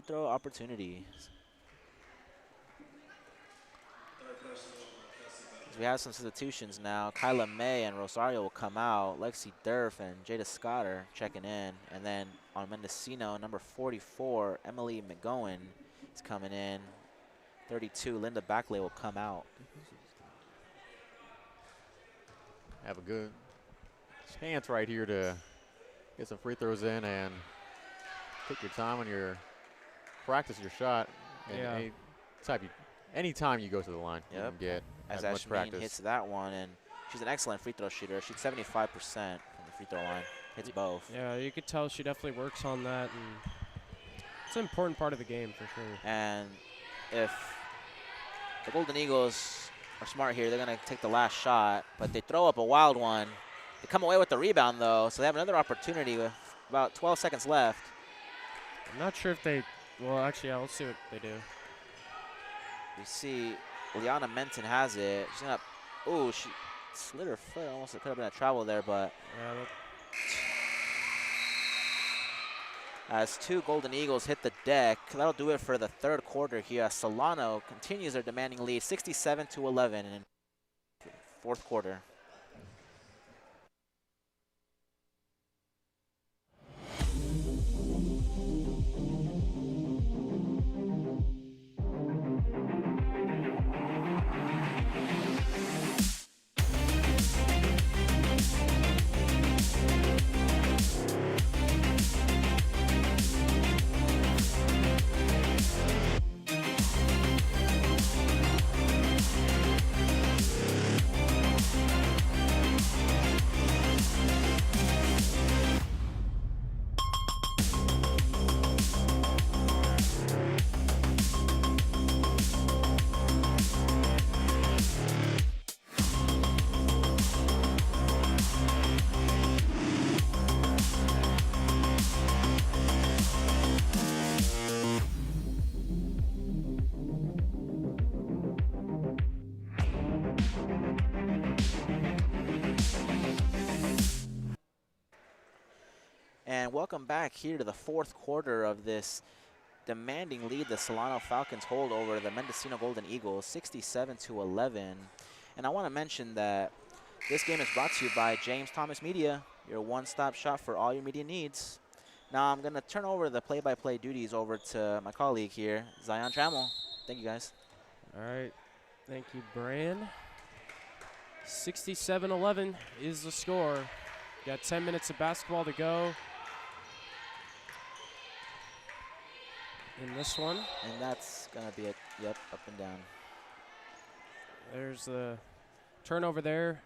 throw opportunity. We have some substitutions now. Kyla May and Rosario will come out. Lexi Durf and Jada Scott are checking in. And then on Mendocino, number 44, Emily McGowan is coming in. 32, Linda Backley will come out. Have a good chance right here to get some free throws in and take your time when you're practice your shot. And Yeah. anytime you go to the line, you can get As much Ashmin practice. hits that one, and she's an excellent free throw shooter. She's 75% from the free throw line. Hits both. Yeah, you could tell she definitely works on that, and it's an important part of the game for sure. And if the Golden Eagles are smart here, they're going to take the last shot, but they throw up a wild one. They come away with the rebound, though, so they have another opportunity with about 12 seconds left. I'm not sure if they, well, actually, yeah, let's see what they do. We see Liana Menton has it. She's going to, ooh, she slid her foot. Almost it could have been a travel there, but. Yeah, as two Golden Eagles hit the deck, that'll do it for the third quarter here. Solano continues their demanding lead, 67-11 in fourth quarter. And welcome back here to the fourth quarter of this demanding lead the Solano Falcons hold over the Mendocino Golden Eagles, 67-11. And I want to mention that this game is brought to you by James Thomas Media, your one-stop shop for all your media needs. Now I'm going to turn over the play-by-play duties over to my colleague here, Zion Trammell. Thank you, guys. All right. Thank you, Bran. 67-11 is the score. Got 10 minutes of basketball to go in this one. And that's going to be it. Yep, up and down. There's the turnover there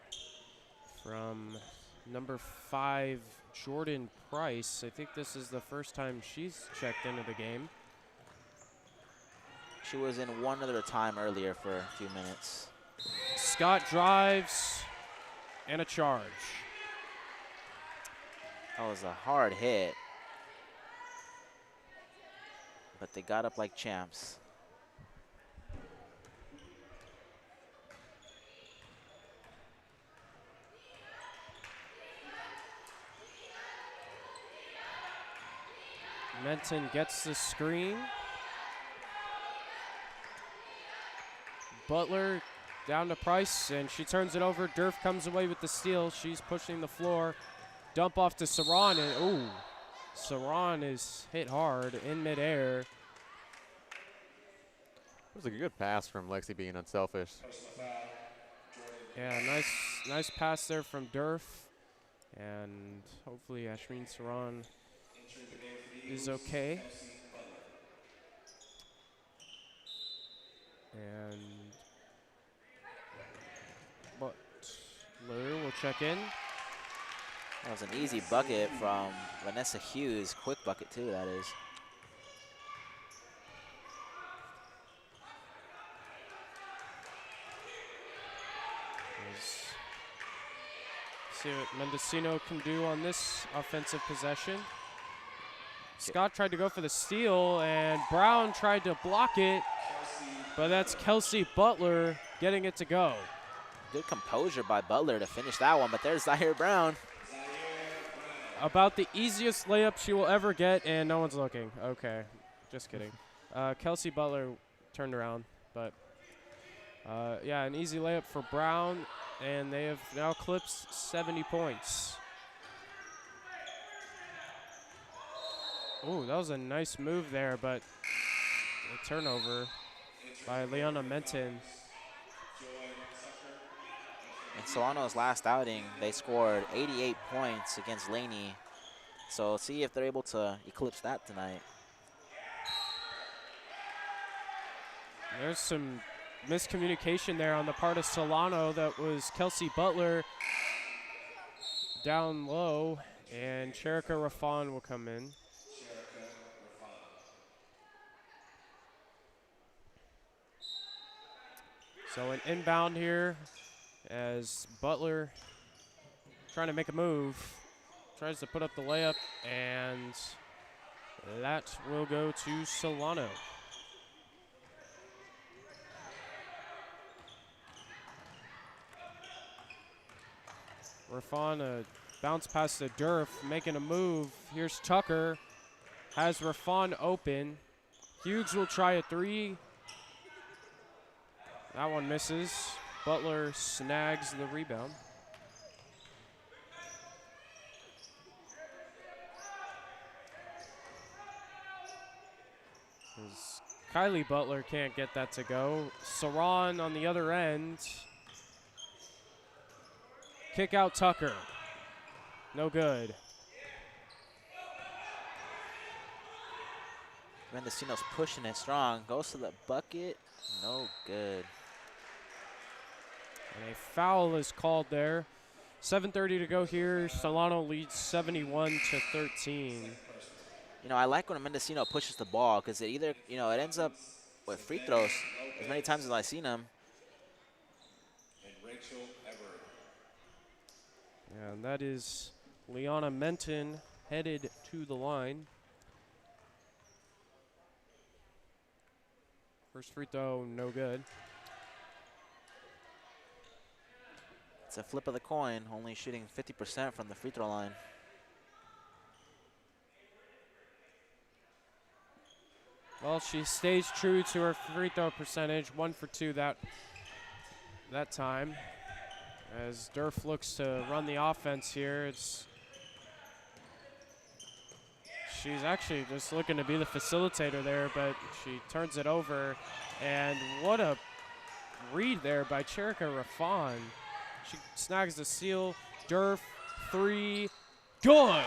from number 5, Jordan Price. I think this is the first time she's checked into the game. She was in one other time earlier for a few minutes. Scott drives and a charge. That was a hard hit. But they got up like champs. Menton gets the screen. Butler down to Price, and she turns it over. Durf comes away with the steal. She's pushing the floor. Dump off to Saran, and ooh, Saran is hit hard in midair. It was a good pass from Lexi being unselfish. Yeah, nice pass there from Durf, and hopefully Ashmin Saran is okay. And Butler will check in. That was an easy bucket from Vanessa Hughes. Quick bucket, too, that is. See what Mendocino can do on this offensive possession. Scott tried to go for the steal, and Brown tried to block it, but that's Kelsey Butler getting it to go. Good composure by Butler to finish that one, but there's Zaire Brown. About the easiest layup she will ever get, and no one's looking. Okay, just kidding. Kelsey Butler turned around, but yeah, an easy layup for Brown, and they have now clipped 70 points. Ooh, that was a nice move there, but a turnover by Leona Menton. In Solano's last outing, they scored 88 points against Laney. So see if they're able to eclipse that tonight. There's some miscommunication there on the part of Solano. That was Kelsey Butler down low, and Cherika Rafan will come in. So an inbound here as Butler trying to make a move, tries to put up the layup, and that will go to Solano. Rafan bounce past the Durf, making a move. Here's Tucker, has Rafan open. Hughes will try a three. That one misses. Butler snags the rebound. As Kylie Butler can't get that to go. Saran on the other end. Kick out Tucker. No good. Mendocino's pushing it strong. Goes to the bucket. No good. And a foul is called there. 7:30 to go here. Solano leads 71-13. You know, I like when Mendocino pushes the ball because it either, you know, it ends up with free throws as many times as I've seen them. Yeah, and that is Leona Menton headed to the line. First free throw, no good. It's a flip of the coin, only shooting 50% from the free throw line. Well, she stays true to her free throw percentage, 1 for 2 that time. As Durf looks to run the offense here, she's actually just looking to be the facilitator there, but she turns it over. And what a read there by Cherika Rafan. She snags the steal. Durf, three, good.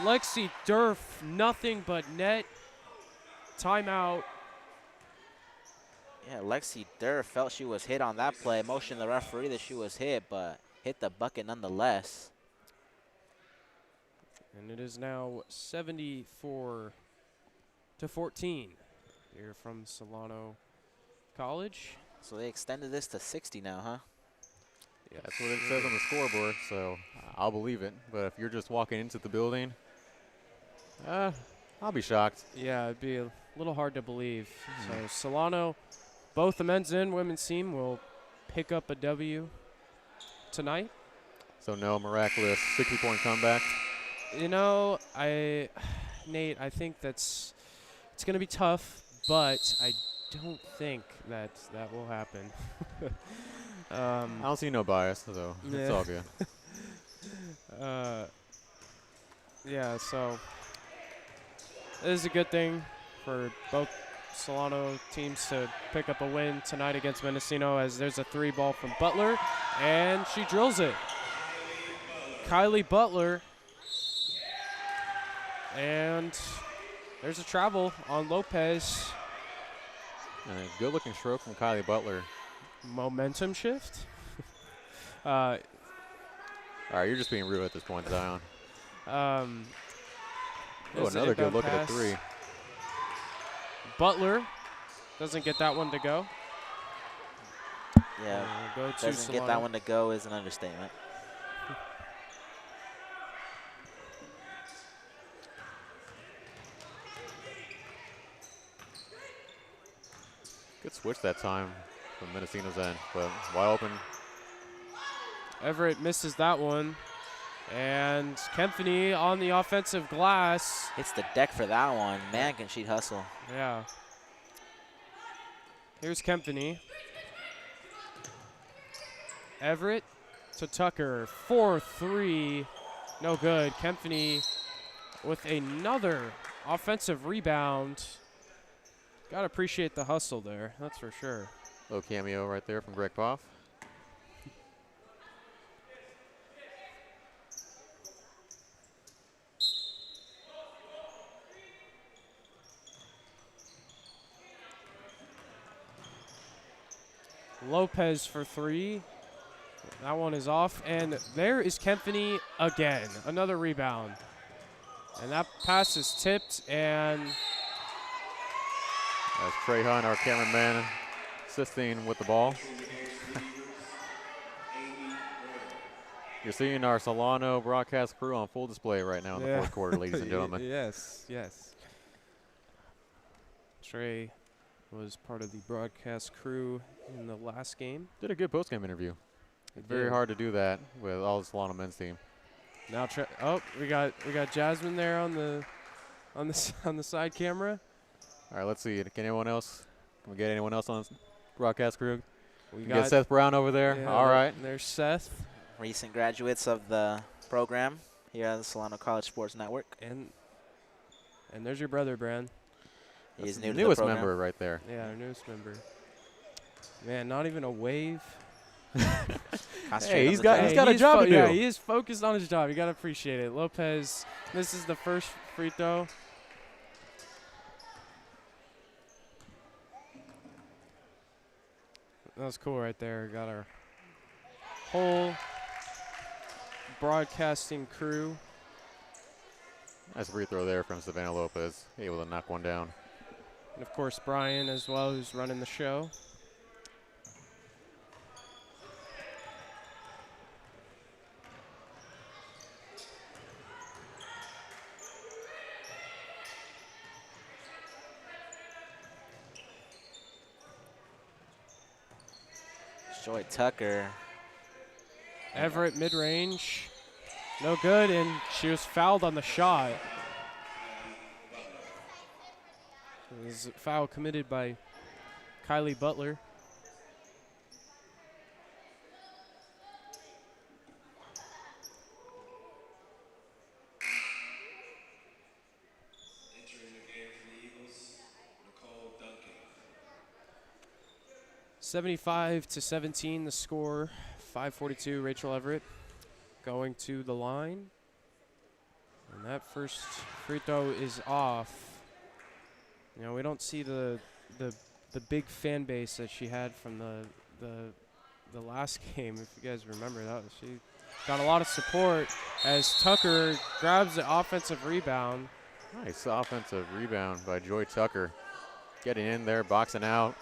Lexi Durf, nothing but net. Timeout. Yeah, Lexi Durr felt she was hit on that play. Motioned the referee that she was hit, but hit the bucket nonetheless. And it is now 74-14 here from Solano College. So they extended this to 60 now, huh? Yeah, that's what it says on the scoreboard, so I'll believe it. But if you're just walking into the building, I'll be shocked. Yeah, it'd be a little hard to believe. So Solano, both the men's and women's team will pick up a W tonight. So no miraculous 60-point comeback. You know, Nate, I think it's going to be tough, but I don't think that will happen. I don't see no bias, so it's all good. Yeah, so it is a good thing for both Solano teams to pick up a win tonight against Mendocino, as there's a three ball from Butler, and she drills it. Kylie Butler, and there's a travel on Lopez. And a good-looking stroke from Kylie Butler. Momentum shift. All right, you're just being rude at this point, Zion. Another good look at a three. Butler doesn't get that one to go. Yeah, go to doesn't get that Solano. one to go is an understatement. Good switch that time from Mendocino's end, but wide open. Everett misses that one. And Kempany on the offensive glass. Hits the deck for that one. Man, can she hustle. Yeah. Here's Kempany. Everett to Tucker. 4-3. No good. Kempany with another offensive rebound. Got to appreciate the hustle there. That's for sure. Little cameo right there from Greg Poff. Lopez for 3. That one is off. And there is Kempany again. Another rebound. And that pass is tipped. And as Trey Hunt, our cameraman, assisting with the ball. You're seeing our Solano broadcast crew on full display right now in the fourth quarter, ladies and gentlemen. Yes, yes. Trey was part of the broadcast crew in the last game. Did a good post-game interview. It's very hard to do that with all the Solano men's team. Now, we got Jasmine there on the side camera. All right, let's see. Can anyone else? Can we get anyone else on broadcast crew? We got Seth Brown over there. Yeah, all right. There's Seth. Recent graduates of the program here at the Solano College Sports Network. And there's your brother, Brand. He's new to newest the program. member right there. Yeah, our newest member. Man, not even a wave. Hey, he's got a job to do. Yeah, he is focused on his job. You got to appreciate it. Lopez, this is the first free throw. That was cool right there. Got our whole broadcasting crew. Nice free throw there from Savannah Lopez. Able to knock one down. And, of course, Brian as well, who's running the show. Joy Tucker. Everett mid-range. No good, and she was fouled on the shot. It was a foul committed by Kylie Butler. Entering the game for the Eagles, Nicole Duncan. 75-17 the score. 5:42 Rachel Everett going to the line. And that first free throw is off. You know, we don't see the big fan base that she had from the last game. If you guys remember that, she got a lot of support as Tucker grabs the offensive rebound. Nice offensive rebound by Joy Tucker. Getting in there, boxing out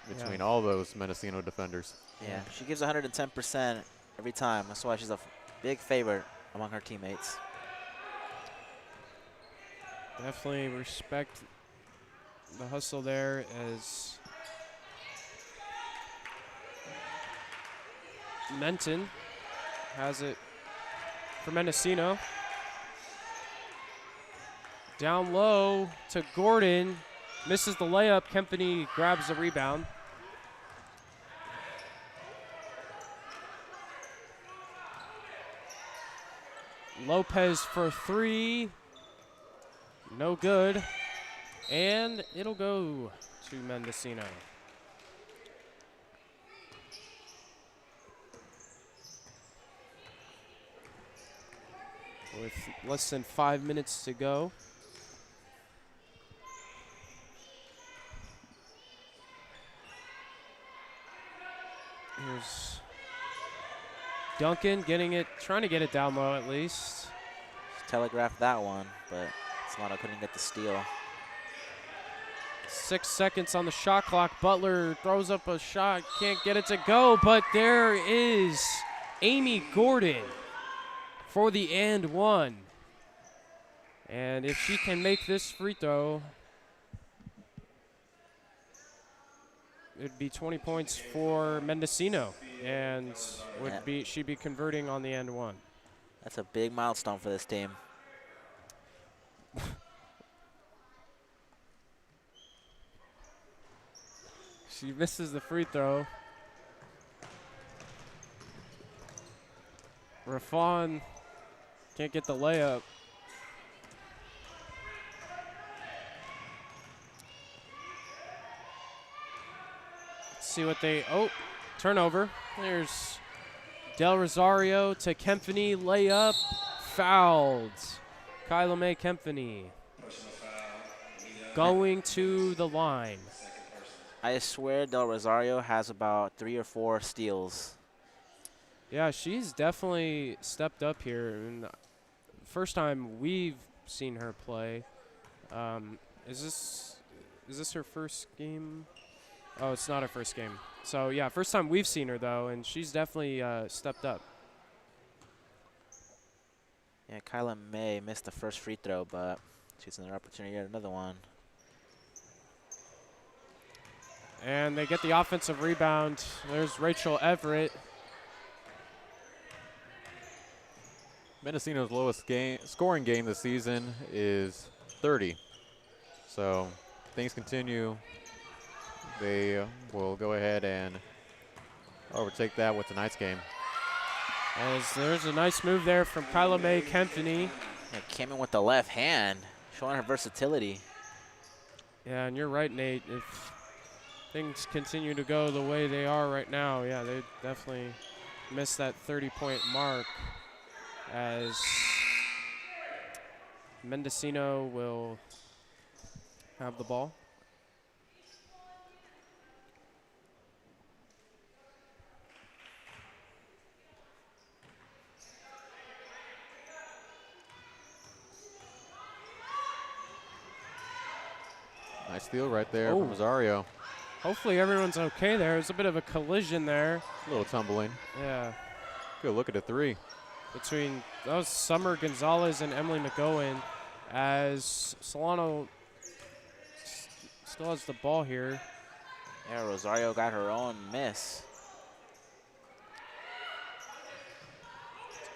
between all those Mendocino defenders. Yeah, she gives 110% every time. That's why she's a big favorite among her teammates. Definitely respect the hustle there as Menton has it for Mendocino. Down low to Gordon. Misses the layup. Kempany grabs the rebound. Lopez for 3. No good. And it'll go to Mendocino. With less than 5 minutes to go. Here's Duncan trying to get it down low at least. Telegraphed that one, but Solano couldn't get the steal. 6 seconds on the shot clock. Butler throws up a shot, can't get it to go, but there is Amy Gordon for the and one. And if she can make this free throw, it'd be 20 points for Mendocino, and she'd be converting on the and one. That's a big milestone for this team. She misses the free throw. Rafon can't get the layup. Let's see what they, turnover. There's Del Rosario to Kempany, layup, fouled. Kyla May Kempany going to the line. I swear Del Rosario has about 3 or 4 steals. Yeah, she's definitely stepped up here. And first time we've seen her play. Is this her first game? Oh, it's not her first game. So yeah, first time we've seen her though, and she's definitely stepped up. Yeah, Kyla May missed the first free throw, but she's another opportunity to get another one. And they get the offensive rebound. There's Rachel Everett. Mendocino's lowest scoring game this season is 30. So things continue. They will go ahead and overtake that with tonight's game. As there's a nice move there from Kyla May Kempany. Yeah, came in with the left hand, showing her versatility. Yeah, and you're right, Nate. If things continue to go the way they are right now, yeah, they definitely missed that 30-point mark, as Mendocino will have the ball. Nice steal right there from Rosario. Hopefully everyone's okay there. There's a bit of a collision there. A little tumbling. Yeah. Good look at the three. Between those Summer Gonzalez and Emily McGowan, as Solano still has the ball here. Yeah, Rosario got her own miss.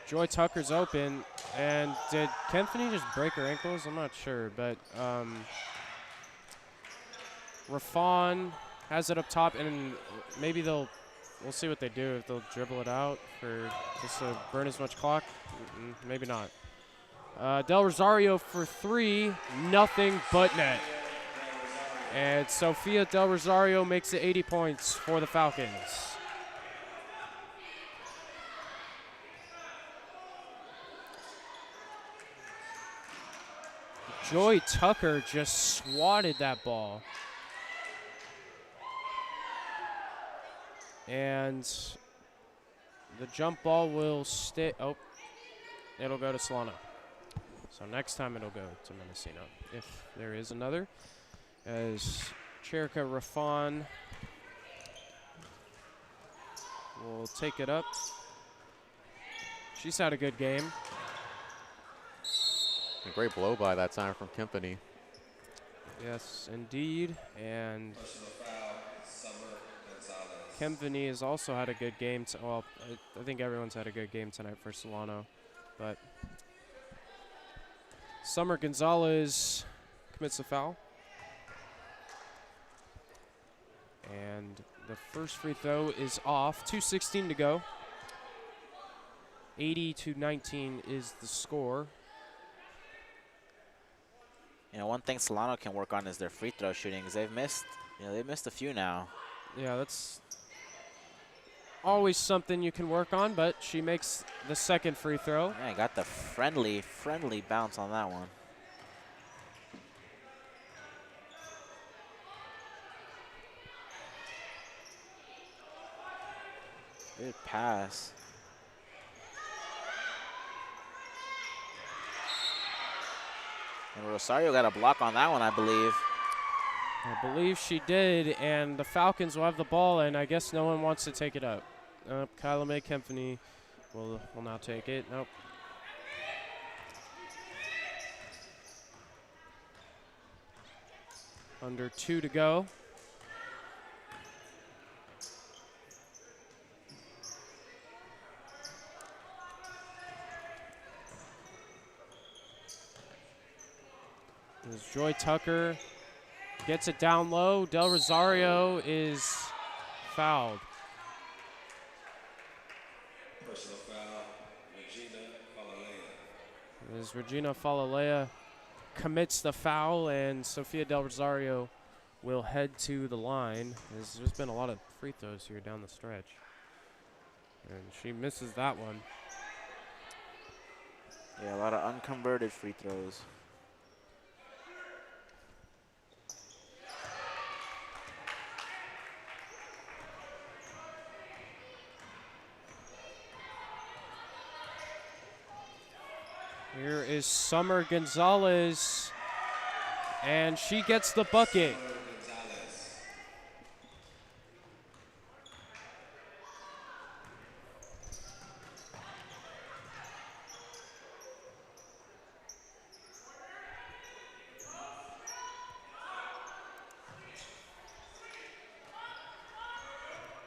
Joy Tucker's open, and did Kempany just break her ankles? I'm not sure, but Rafon has it up top, and maybe we'll see what they do, if they'll dribble it out for just to burn as much clock. Maybe not. Del Rosario for 3, nothing but net. And Sofia Del Rosario makes it 80 points for the Falcons. Joy Tucker just swatted that ball. And the jump ball will stay. Oh, it'll go to Solano. So next time it'll go to Mendocino, if there is another. As Cherika Rafon will take it up. She's had a good game. A great blow by that time from Kempany. Yes, indeed. And Kempany has also had a good game. Well, I think everyone's had a good game tonight for Solano. But Summer Gonzalez commits a foul. And the first free throw is off. 2:16 to go. 80-19 is the score. You know, one thing Solano can work on is their free throw shooting, because they've missed a few now. Yeah, that's always something you can work on, but she makes the second free throw. Yeah, got the friendly bounce on that one. Good pass. And Rosario got a block on that one, I believe. I believe she did, and the Falcons will have the ball, and I guess no one wants to take it up. Kyla Mae Kempany will not take it. Nope. Under 2 to go. As Joy Tucker gets it down low. Del Rosario is fouled. Personal foul, Regina Falalea. As Regina Falalea commits the foul, and Sofia Del Rosario will head to the line. There's been a lot of free throws here down the stretch. And she misses that one. Yeah, a lot of unconverted free throws. Here is Summer Gonzalez, and she gets the bucket.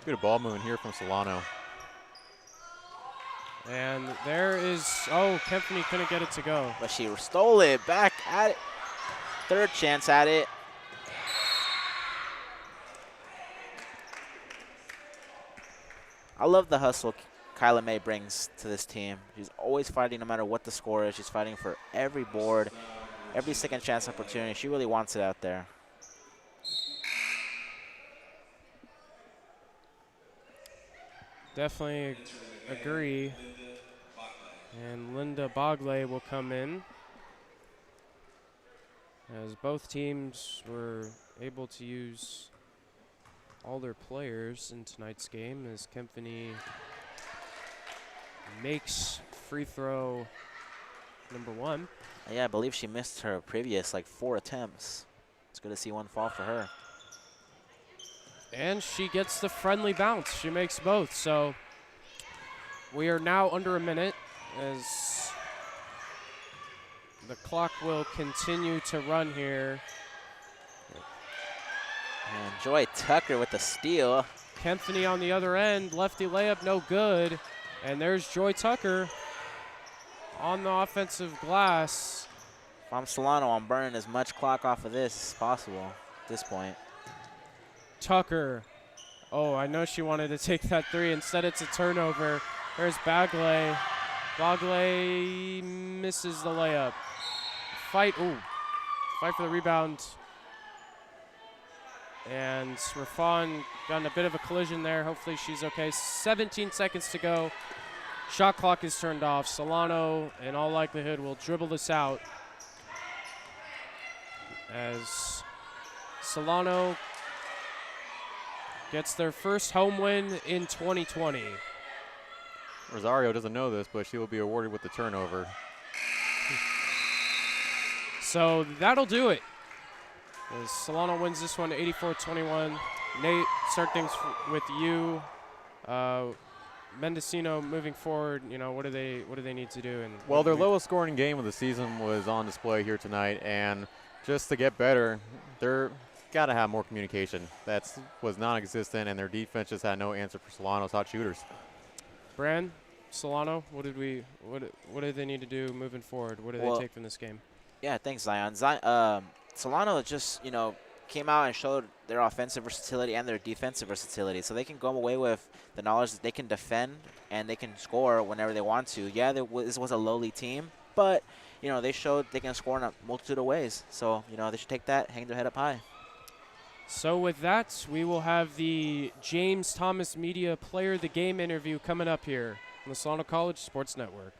Good ball movement here from Solano. And there is, oh, Kempany couldn't get it to go. But she stole it, back at it. Third chance at it. I love the hustle Kyla Mae brings to this team. She's always fighting no matter what the score is. She's fighting for every board, every second chance opportunity. She really wants it out there. Definitely agree. And Linda Bogley will come in, as both teams were able to use all their players in tonight's game, as Kempany makes free throw number 1. Yeah, I believe she missed her previous 4 attempts. It's good to see one fall for her. And she gets the friendly bounce. She makes both. So we are now under a minute, as the clock will continue to run here. And Joy Tucker with the steal. Kempany on the other end, lefty layup, no good. And there's Joy Tucker on the offensive glass. If I'm Solano, I'm burning as much clock off of this as possible at this point. Tucker. Oh, I know she wanted to take that 3. Instead, it's a turnover. There's Bagley. Bagley misses the layup. Fight for the rebound. And Rafan got in a bit of a collision there. Hopefully she's okay. 17 seconds to go. Shot clock is turned off. Solano, in all likelihood, will dribble this out, as Solano gets their first home win in 2020. Rosario doesn't know this, but she will be awarded with the turnover. So that'll do it, as Solano wins this one 84-21. Nate, start things with you. Mendocino moving forward, what do they need to do? Well, their lowest scoring game of the season was on display here tonight, and just to get better, they're got to have more communication. That was non-existent, and their defense just had no answer for Solano's hot shooters. Bran, Solano, what did they need to do moving forward? What do they take from this game? Yeah, thanks, Zion. Solano just, came out and showed their offensive versatility and their defensive versatility. So they can go away with the knowledge that they can defend and they can score whenever they want to. Yeah, this was a lowly team, but, they showed they can score in a multitude of ways. So, they should take that, hang their head up high. So with that, we will have the James Thomas Media Player of the Game interview coming up here on the Solano College Sports Network.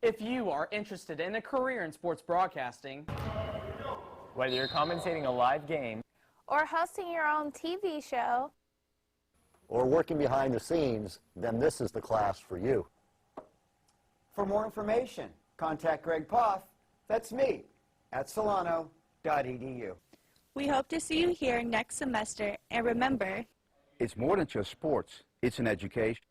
If you are interested in a career in sports broadcasting, Whether you're commentating a live game or hosting your own TV show, or working behind the scenes, then this is the class for you. For more information, contact Greg Poff That's me at solano.edu. We hope to see you here next semester, and remember, It's more than just sports, it's an education.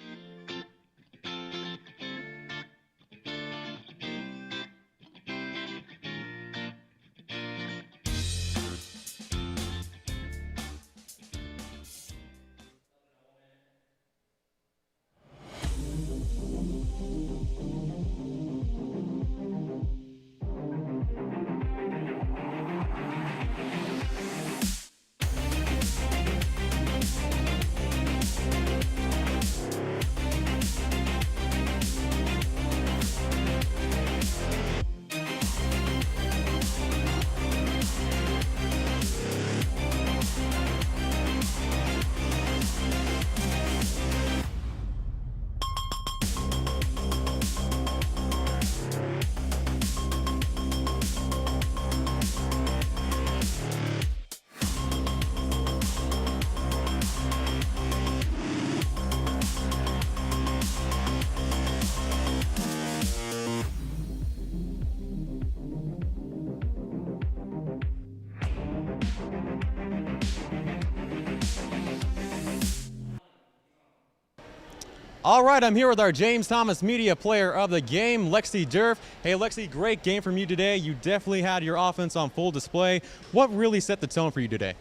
All right, I'm here with our James Thomas Media Player of the Game, Lexi Durf. Hey, Lexi, great game from you today. You definitely had your offense on full display. What really set the tone for you today?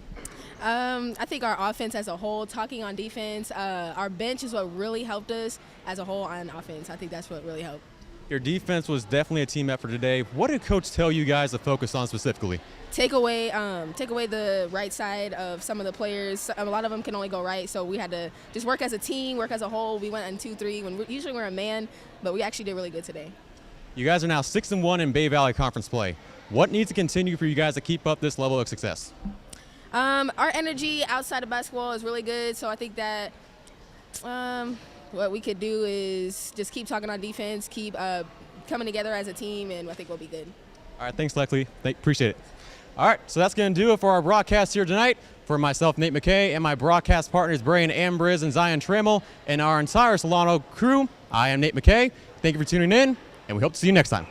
I think our offense as a whole, talking on defense, our bench is what really helped us as a whole on offense. I think that's what really helped. Your defense was definitely a team effort today. What did Coach tell you guys to focus on specifically? Take away the right side of some of the players. A lot of them can only go right, so we had to just work as a team, work as a whole. We went on 2-3 when usually we're a man, but we actually did really good today. You guys are now 6-1 in Bay Valley Conference play. What needs to continue for you guys to keep up this level of success? Our energy outside of basketball is really good, so I think that what we could do is just keep talking on defense, keep coming together as a team, and I think we'll be good. All right, thanks, Lexi. Appreciate it. All right, so that's going to do it for our broadcast here tonight. For myself, Nate McKay, and my broadcast partners, Brian Ambriz and Zion Trammell, and our entire Solano crew, I am Nate McKay. Thank you for tuning in, and we hope to see you next time.